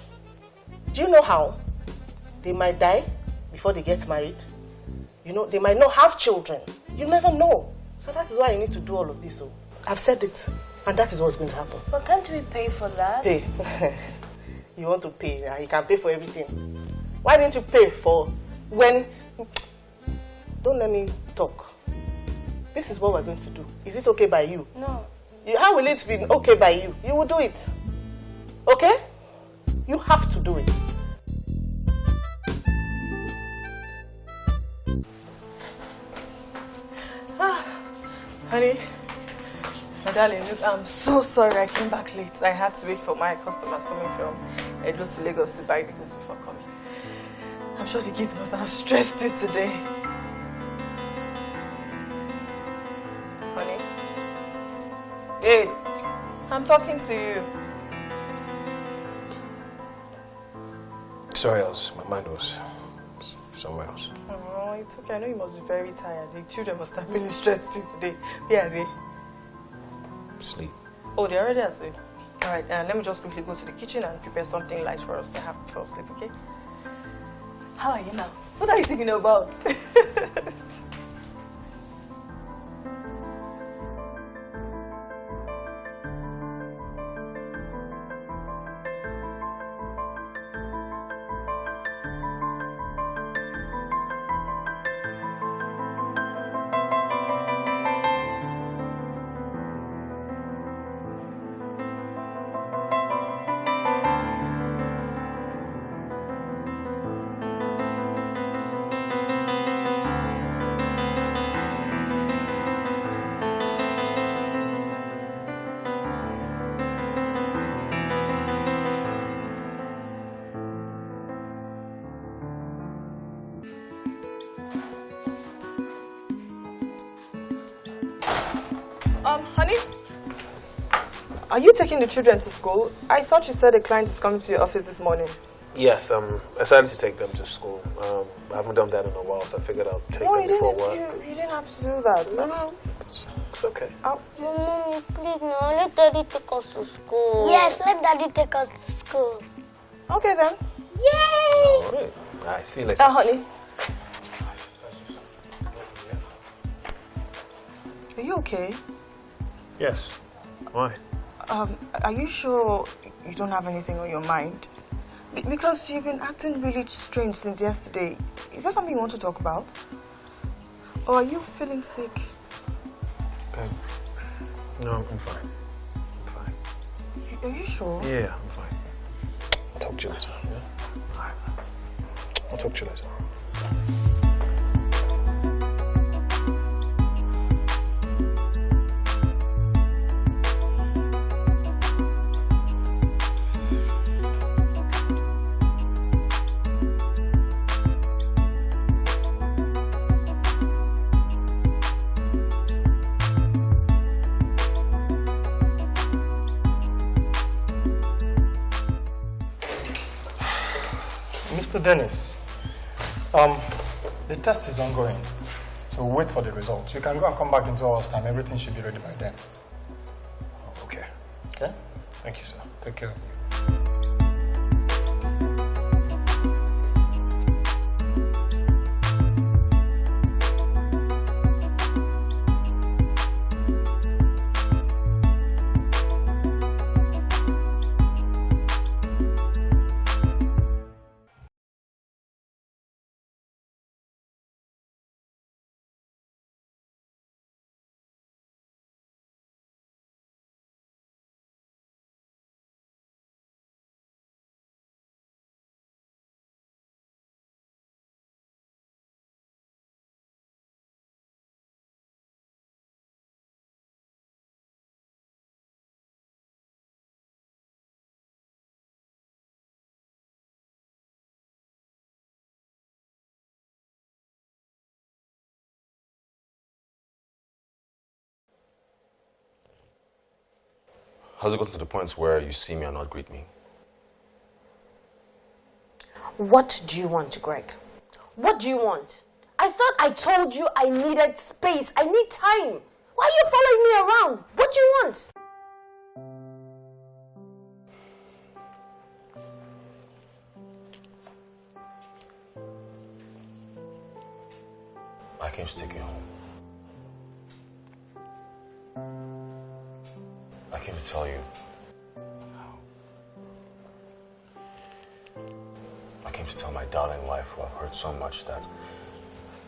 Do you know how? They might die before they get married. You know, they might not have children. You never know. So that is why you need to do all of this. So I've said it, and that is what's going to happen. But can't we pay for that? Pay. You want to pay, you can pay for everything. Why didn't you pay for when... Don't let me talk. This is what we're going to do. Is it okay by you? No. How will it be okay by you? You will do it. Okay? You have to do it. Honey, my darling, look, I'm so sorry I came back late. I had to wait for my customers coming from Edo to Lagos to buy the goods before coming. I'm sure the kids must have stressed you today. Honey? Hey, I'm talking to you. Sorry, my mind was somewhere else. Oh, it's okay. I know you must be very tired. The children must have really stressed you today. Where are they? Sleep. Oh, they're already asleep. All right, let me just quickly go to the kitchen and prepare something light for us to have before sleep, okay? How are you now? What are you thinking about? Honey? Are you taking the children to school? I thought you said a client is coming to your office this morning. Yes, I decided to take them to school. I haven't done that in a while, so I figured I'll take them before work. You didn't have to do that. No, it's okay. Mommy, please no, let Daddy take us to school. Yes, let Daddy take us to school. Okay then. Yay! All right. All right, see you later. Honey. Are you okay? Yes. Why? Are you sure you don't have anything on your mind? Because you've been acting really strange since yesterday. Is there something you want to talk about? Or are you feeling sick? Babe. No, I'm fine. I'm fine. Are you sure? Yeah, I'm fine. I'll talk to you later. Yeah? All right. I'll talk to you later. Mr. Dennis, the test is ongoing, so we'll wait for the results. You can go and come back in 2 hours' time. Everything should be ready by then. Okay. Okay? Thank you, sir. Take care. Has it gotten to the point where you see me and not greet me? What do you want, Greg? What do you want? I thought I told you I needed space. I need time. Why are you following me around? What do you want? I came to take you home. I came to tell you. I came to tell my darling wife who I've hurt so much that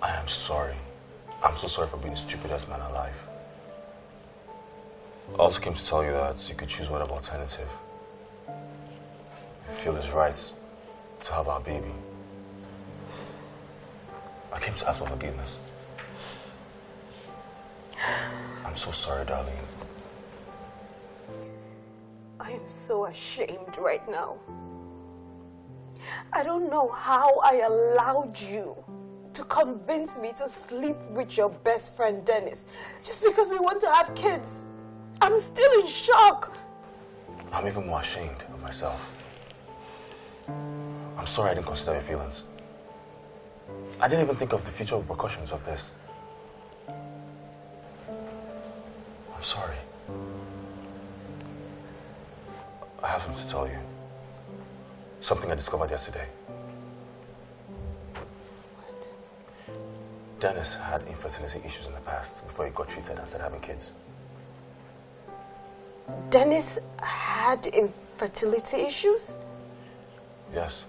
I am sorry. I'm so sorry for being the stupidest man alive. I also came to tell you that you could choose whatever alternative you feel is right to have our baby. I came to ask for forgiveness. I'm so sorry, darling. I am so ashamed right now. I don't know how I allowed you to convince me to sleep with your best friend Dennis just because we want to have kids. I'm still in shock. I'm even more ashamed of myself. I'm sorry I didn't consider your feelings. I didn't even think of the future repercussions of this. I'm sorry. I have something to tell you. Something I discovered yesterday. What? Dennis had infertility issues in the past before he got treated and started having kids. Dennis had infertility issues? Yes.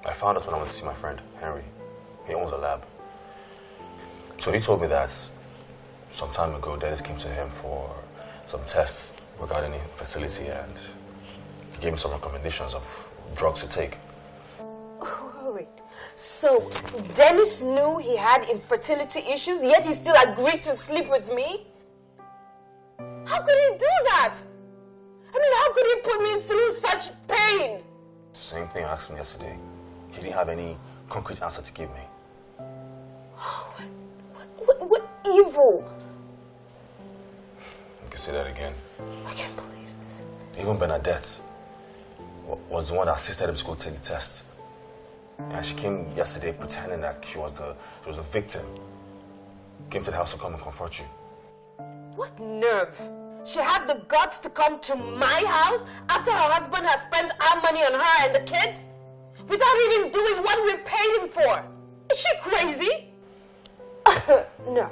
I found out when I went to see my friend, Henry. He owns a lab. So he told me that some time ago, Dennis came to him for some tests regarding infertility, and he gave me some recommendations of drugs to take. Wait. So Dennis knew he had infertility issues, yet he still agreed to sleep with me? How could he do that? I mean, how could he put me through such pain? Same thing I asked him yesterday. He didn't have any concrete answer to give me. What evil? You can say that again. I can't believe this. Even Bernadette was the one that assisted him to go take the test. And she came yesterday pretending that she was the victim. Came to the house to come and comfort you. What nerve? She had the guts to come to my house after her husband has spent our money on her and the kids? Without even doing what we paid him for? Is she crazy? No.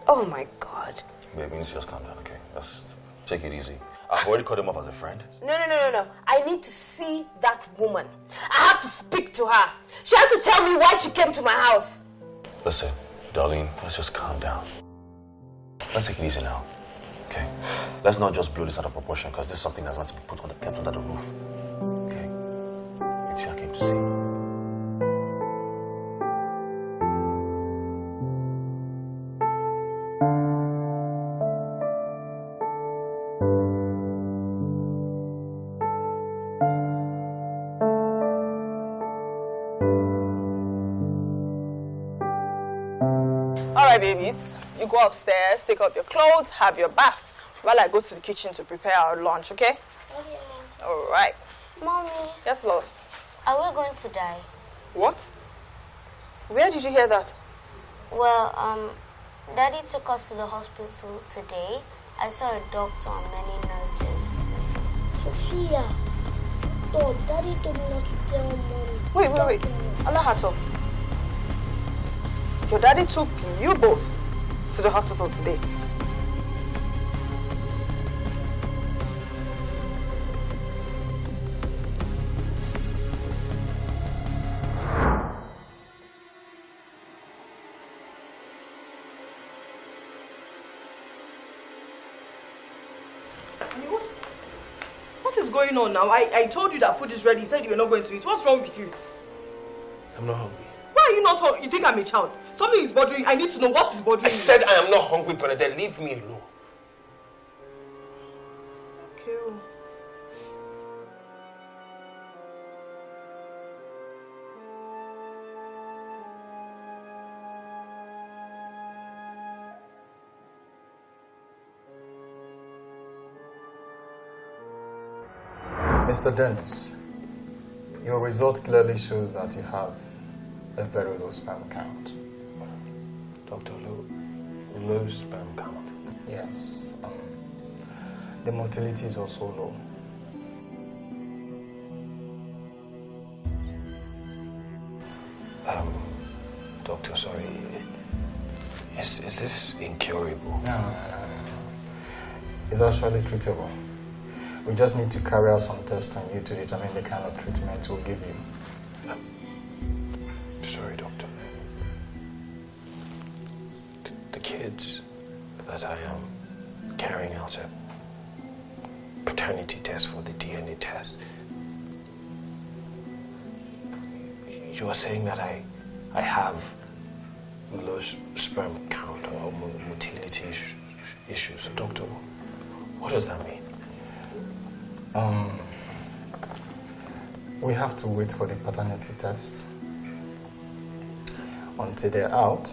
Oh my God. Baby, you need to just calm down, okay? Just take it easy. I've already called him up as a friend. No. I need to see that woman. I have to speak to her. She has to tell me why she came to my house. Listen, Darlene, let's just calm down. Let's take it easy now, okay? Let's not just blow this out of proportion, because this is something that's meant to be kept under the roof. Okay? It's you I came to see. Alright, babies. You go upstairs, take off your clothes, have your bath, while I go to the kitchen to prepare our lunch, okay? Okay. Alright. Mommy. Yes, love. Are we going to die? What? Where did you hear that? Well, Daddy took us to the hospital today. I saw a doctor and many nurses. Sophia. No, Daddy told me not to tell Mommy. Wait. Allow her talk. Your daddy took you both to the hospital today. What is going on now? I told you that food is ready. You said you were not going to eat. What's wrong with you? I'm not hungry. Why are you not hungry? You think I'm a child? Something is bothering you. I need to know what is bothering you. I said I am not hungry, Bernadette. Leave me alone. Okay. Mr. Dennis, your result clearly shows that you have a very low sperm count. Dr. Low sperm count? Yes. The motility is also low. Doctor, sorry. Is this incurable? No. It's actually treatable. We just need to carry out some tests on you to determine the kind of treatment we'll give you. Sorry, doctor. The kids that I am carrying out a paternity test for, the DNA test. You are saying that I have low sperm count or motility issues. So, doctor, what does that mean? We have to wait for the paternity test. Until they're out,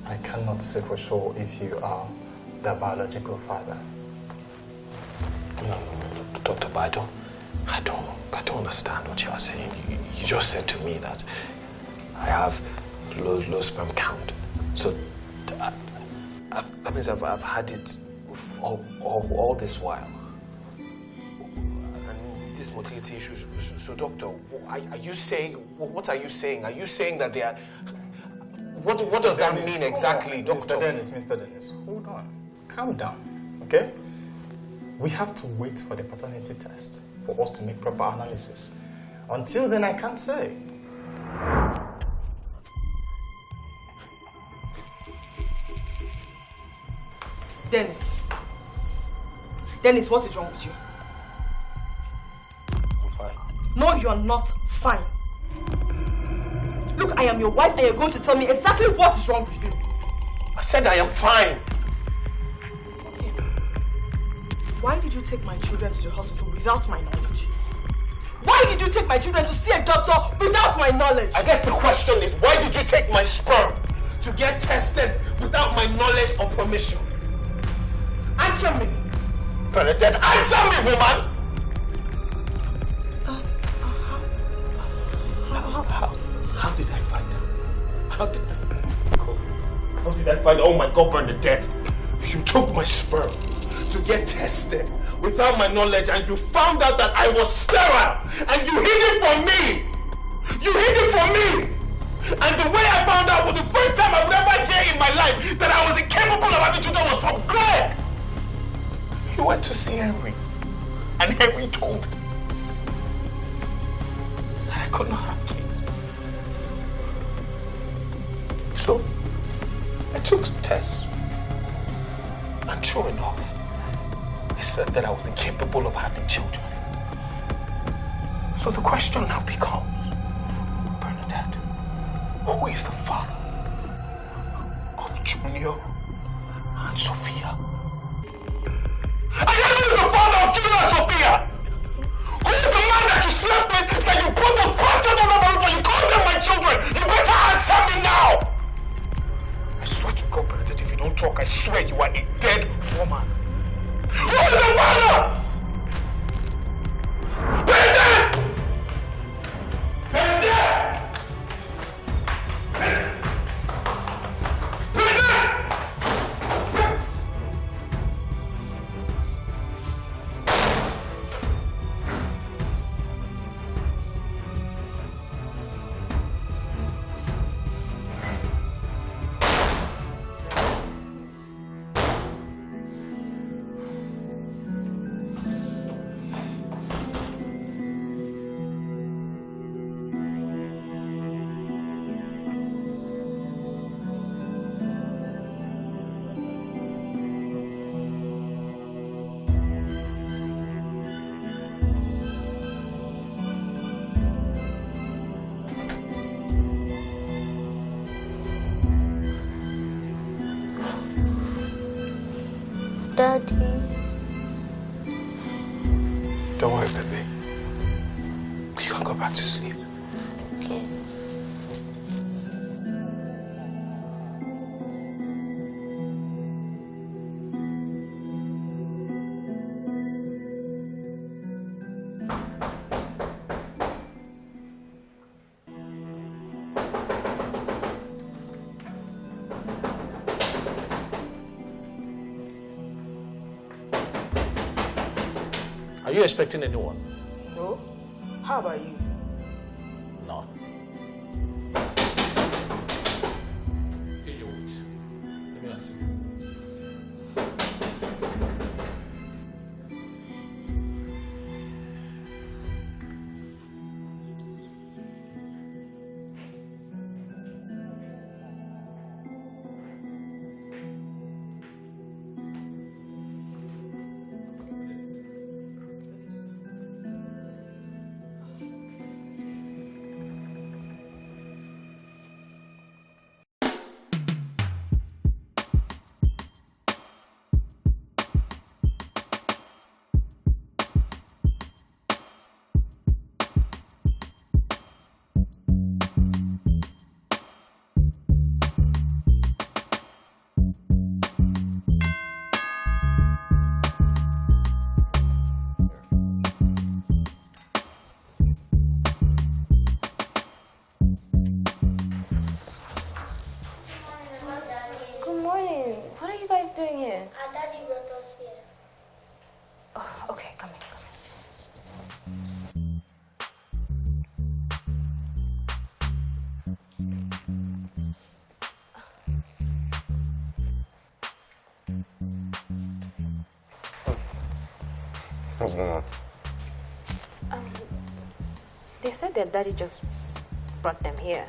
I cannot say for sure if you are the biological father. No, doctor, but I don't understand what you are saying. You just said to me that I have low sperm count. So that means I've had it all this while. And this motility issues. So doctor, are you saying, what are you saying? Are you saying that they are... What does that mean exactly, doctor? Mr. Dennis, hold on. Calm down, okay? We have to wait for the paternity test for us to make proper analysis. Until then, I can't say. Dennis, what is wrong with you? I'm fine. No, you're not fine. Look, I am your wife and you're going to tell me exactly what is wrong with you. I said I am fine. Okay. Why did you take my children to the hospital without my knowledge? Why did you take my children to see a doctor without my knowledge? I guess the question is, why did you take my sperm to get tested without my knowledge or permission? Answer me. Bernadette, answer me, woman! How did I find her? How did I find her? Oh my God, Bernadette! You took my sperm to get tested without my knowledge, and you found out that I was sterile, and you hid it from me! You hid it from me! And the way I found out was the first time I would ever hear in my life that I was incapable of having children was from Greg! He went to see Henry, and Henry told him that I could not have kids. So, I took some tests, and sure enough, it said that I was incapable of having children. So the question now becomes, Bernadette, who is the father of Junior and Sophia? I am the father of Junior and Sophia! Who is the man that you slept with, that you put those bastards on over and you call them my children? You better answer me now! I swear to God, Bernadette, if you don't talk, I swear you are a dead woman. Who is the father? Bernadette! Bernadette! Daddy. Don't worry, baby. You can go back to sleep. Okay. you expecting anyone? No. How about you? No. Here you wait. Let me ask you. Good morning. What are you guys doing here? Our daddy brought us here. Oh, okay, come in. What's going on? They said their daddy just brought them here.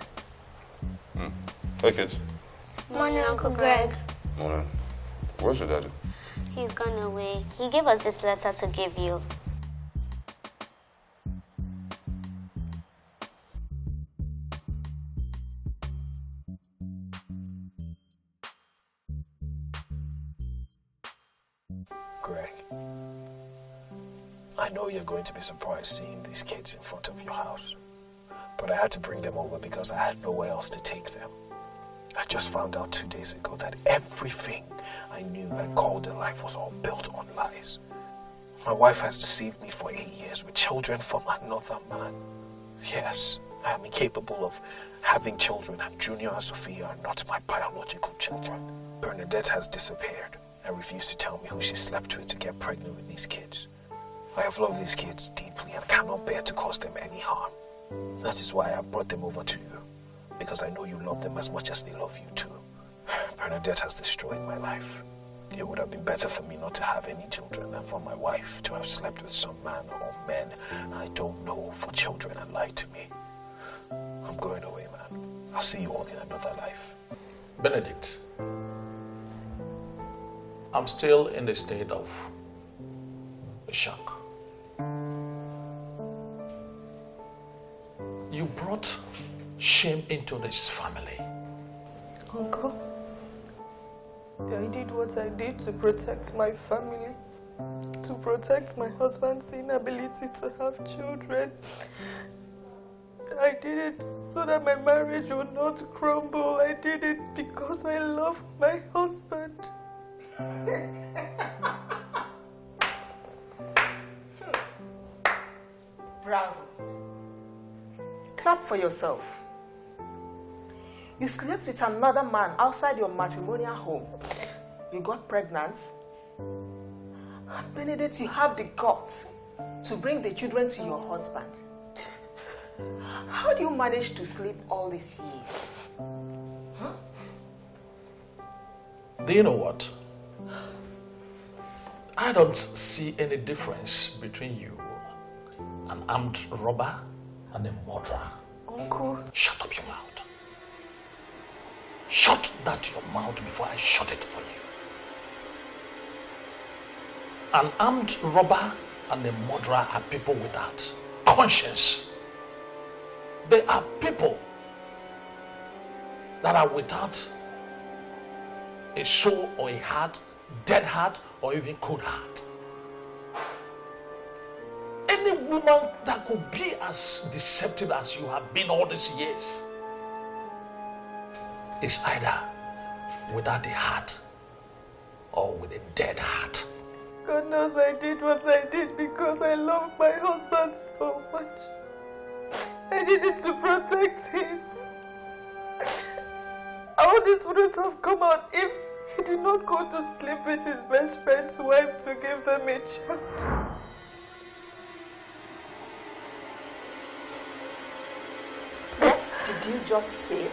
Hey, kids. Morning, Uncle Greg. Morning. Where's your daddy? He's gone away. He gave us this letter to give you. Greg, I know you're going to be surprised seeing these kids in front of your house, but I had to bring them over because I had nowhere else to take them. I just found out 2 days ago that everything I knew and called in life was all built on lies. My wife has deceived me for 8 years with children from another man. Yes, I am incapable of having children, and Junior and Sophia are not my biological children. Bernadette has disappeared and refused to tell me who she slept with to get pregnant with these kids. I have loved these kids deeply and cannot bear to cause them any harm. That is why I have brought them over to you, because I know you love them as much as they love you too. Bernadette has destroyed my life. It would have been better for me not to have any children than for my wife to have slept with some man or men I don't know for children and lied to me. I'm going away, man. I'll see you all in another life. Benedict, I'm still in the state of shock. You brought shame into this family. Uncle, I did what I did to protect my family, to protect my husband's inability to have children. I did it so that my marriage would not crumble. I did it because I love my husband. Bravo. Clap for yourself. You slept with another man outside your matrimonial home. You got pregnant. And Benedict, you have the guts to bring the children to your husband. How do you manage to sleep all these years? Huh? Do you know what? I don't see any difference between you, an armed robber, and a murderer. Uncle. Shut up your mouth. Shut that your mouth before I shut it for you. An armed robber and a murderer are people without conscience. They are people that are without a soul or a heart, dead heart, or even cold heart. Any woman that could be as deceptive as you have been all these years is either without a heart or with a dead heart. God knows I did what I did because I love my husband so much. I did it to protect him. All this wouldn't have come out if he did not go to sleep with his best friend's wife to give them a child. you just say?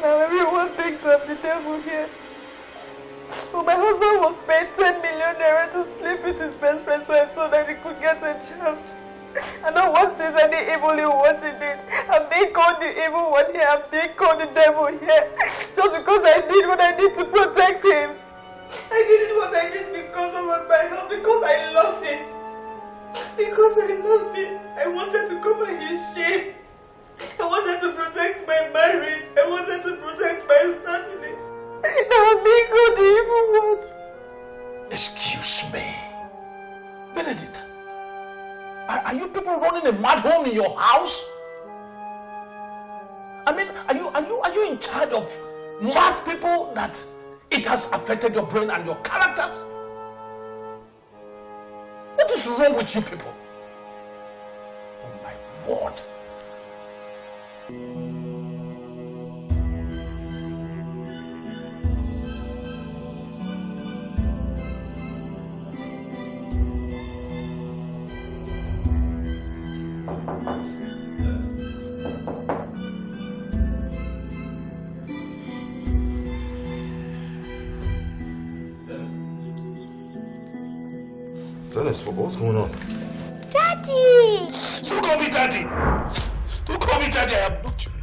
Now everyone thinks I'm the devil here. But my husband was paid 10 million naira to sleep with his best friend's wife so that he could get a child. And no one sees any evil in what he did. I'm being called the evil one here. I'm being called the devil here. Just because I did what I did to protect him. I did what I did because of my health, because I love him. Because I love him. I wanted to cover his shame. I wanted to protect my marriage. I wanted to protect my family. Now I'm being called the evil one. Excuse me. Benedict, are you people running a mad home in your house? I mean, are you in charge of mad people that it has affected your brain and your characters? What is wrong with you people? Oh my word. Dennis, what's going on? Daddy! Don't call me daddy! Don't call me daddy! I'm not your daddy.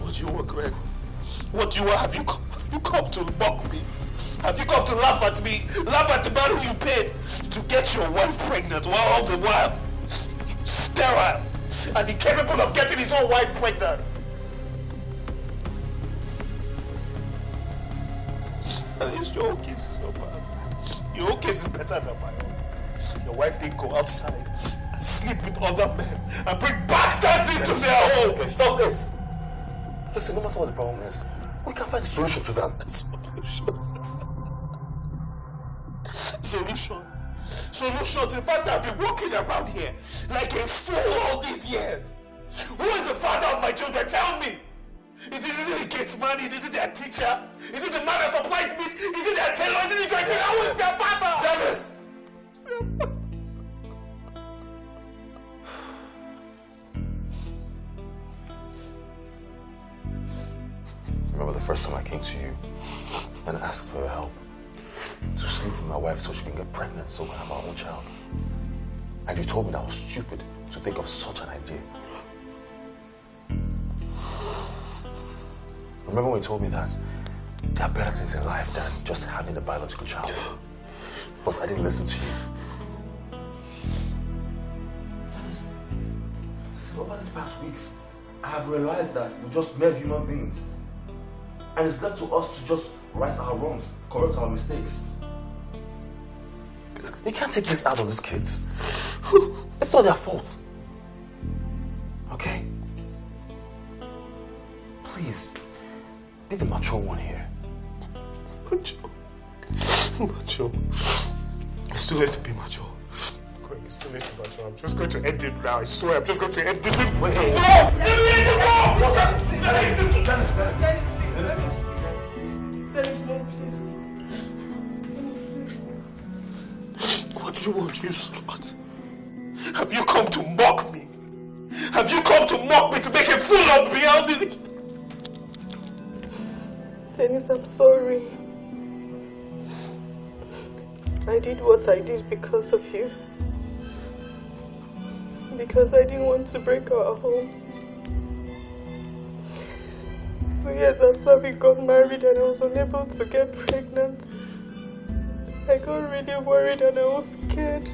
What do you want, Greg? What do you want? Have you come to mock me? Have you come to laugh at me? Laugh at the man who you paid to get your wife pregnant while all the while sterile and incapable of getting his own wife pregnant? At least your own case is not bad. Your own case is better than mine. Your wife didn't go outside and sleep with other men and bring bastards into their home. Okay, stop it. Listen, no matter what the problem is, we can find a solution to that. Solution to the fact that I've been walking around here like a fool all these years. Who is the father of my children? Tell me. Is it the gates man? Is it their teacher? Is it the man that supplies meat? Is it their tailor? Is it the driver? Who is their father? Dennis! Remember the first time I came to you and asked for your help to sleep with my wife so she can get pregnant so we can have our own child. And you told me that I was stupid to think of such an idea. Remember when you told me that there are better things in life than just having a biological child? But I didn't listen to you. Listen, over these past weeks, I have realized that we're just mere human beings. And it's left to us to just right our wrongs, correct our mistakes. You can't take this out on these kids. It's not their fault. Okay? Please, be the mature one here. Mature. It's too late to be mature. Greg, it's too late to be mature. I'm just going to end it now. I swear, I'm just going to end this. Wait. Let me end it now! What's that? Dennis, no, please. What do you want, you slut? Have you come to mock me? Have you come to mock me to make a fool of me? All this? Dennis, I'm sorry. I did what I did because of you. Because I didn't want to break our home. 2 years after we got married and I was unable to get pregnant, I got really worried and I was scared.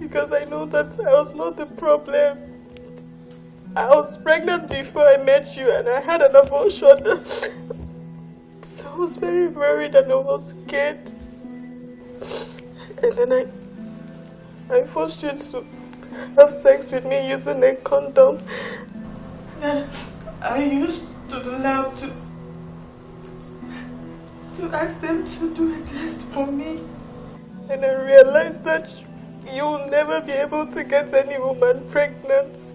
Because I know that I was not the problem. I was pregnant before I met you and I had an abortion. So I was very worried and I was scared. And then I forced you to have sex with me using a condom. Then I used to the lab to ask them to do a test for me. And I realized that you'll never be able to get any woman pregnant.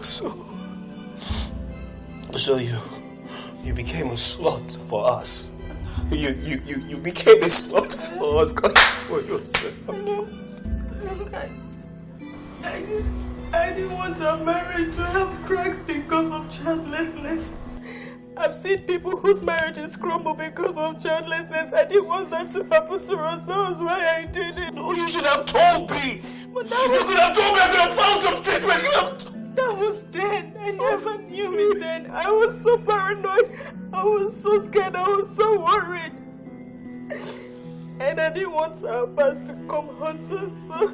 So you became a slut for us. You became a slut for us, God, for yourself. No, look, I didn't want our marriage to have cracks because of childlessness. I've seen people whose marriages crumble because of childlessness. I didn't want that to happen to us. That was why I did it. No, you should have told me. But that you could have told me. I could have found some treatment. That was then. I never knew me then. I was so paranoid. I was so scared. I was so worried. And I didn't want our past to come hunt us. So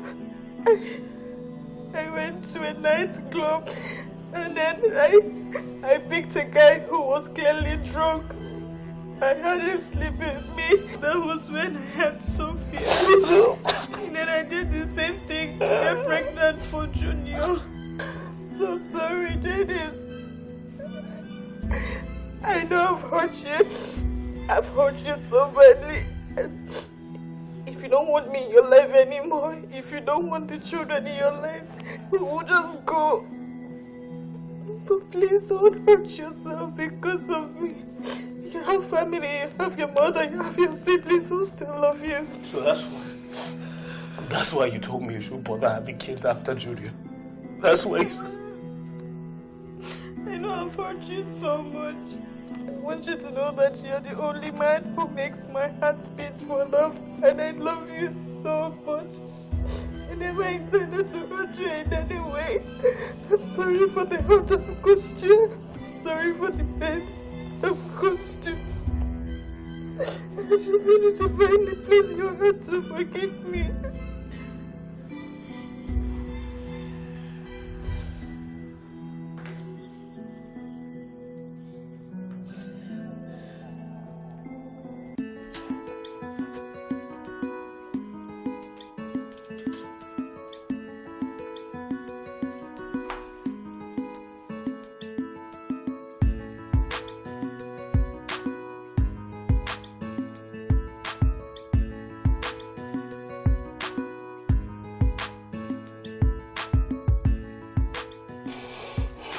I went to a nightclub. And then I picked a guy who was clearly drunk. I had him sleep with me. That was when I had Sophia. And then I did the same thing to get pregnant for Junior. So sorry, Dennis. I know I've hurt you. I've hurt you so badly. If you don't want me in your life anymore, if you don't want the children in your life, we'll just go. But please don't hurt yourself because of me. You have family, you have your mother, you have your siblings who still love you. So that's why you told me you should bother having kids after Junior. That's why. I know I've hurt you so much. I want you to know that you're the only man who makes my heart beat for love, and I love you so much. I never intended to hurt you in any way. I'm sorry for the hurt I've caused you. I'm sorry for the pain I've caused you. I just needed to find a place in your heart to forgive me.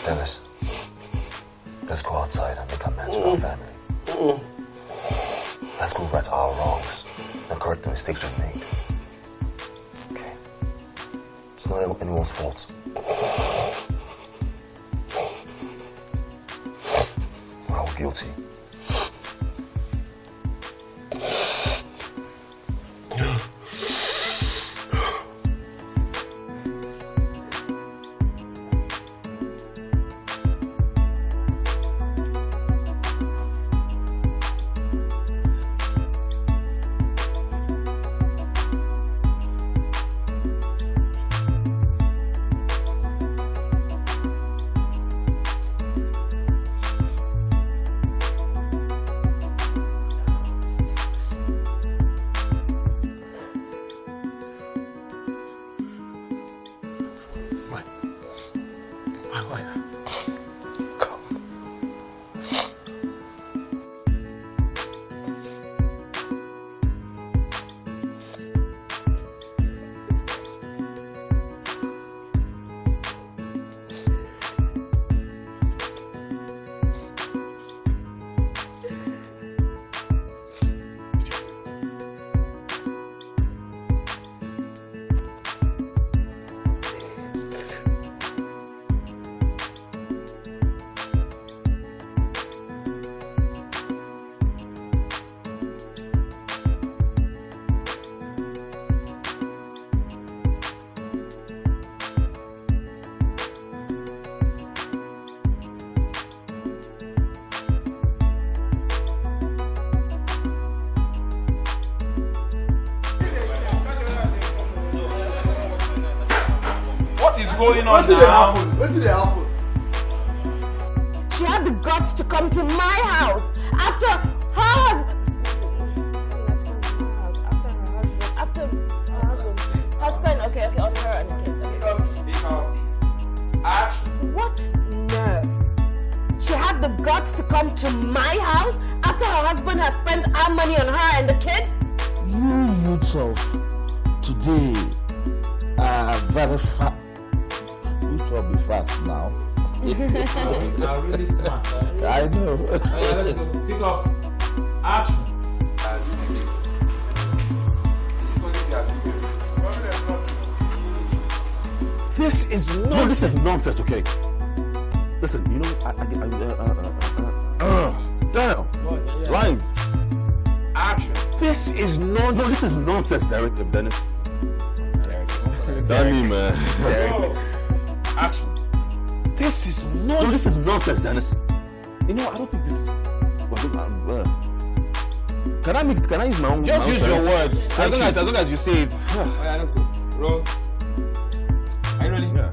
Dennis, let's go outside and make amends with our family. Let's go right our wrongs and correct the mistakes we've made. Okay? It's not anyone's fault. We're all guilty. Going on now? What did happen? She had the guts to come to my house after her husband. After her What nerve? She had the guts to come to my house after her husband has spent our money on her and the kids? You youths of today are very fast. You will be fast now. Are really smart. I know. Let's go. Pick up. Action. This is nonsense. No, this is nonsense, okay? Listen, you know, damn. Lines. Action. This is nonsense. No, this is nonsense, Derek and Dennis. Danny, man. Action. This is nonsense. No, this is nonsense, Dennis. You know, I don't think this. Can I use my own? Just use your words. As long as you say it. Alright, let's go. Roll. Are you ready? Yeah.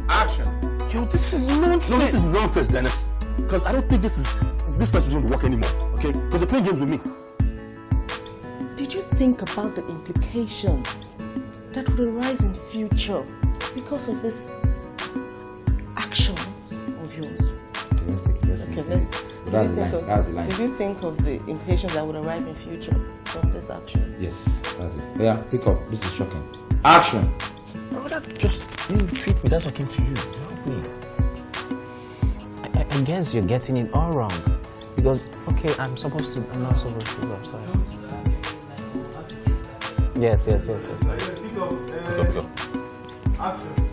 Action. Yo, this is nonsense. No, this is nonsense, Dennis. Because I don't think this person doesn't work anymore, okay? Because they're playing games with me. Did you think about the implications that would arise in future because of this actions of yours? Okay, did you think of the implications that would arrive in future from this action? Yes, that's it. Yeah, pick up. This is shocking. Action. Just treat me. That's okay to you. Help me. I guess you're getting it all wrong. Because, okay, I'm not supposed to. I'm sorry. Yes. Pick up. Go. Action.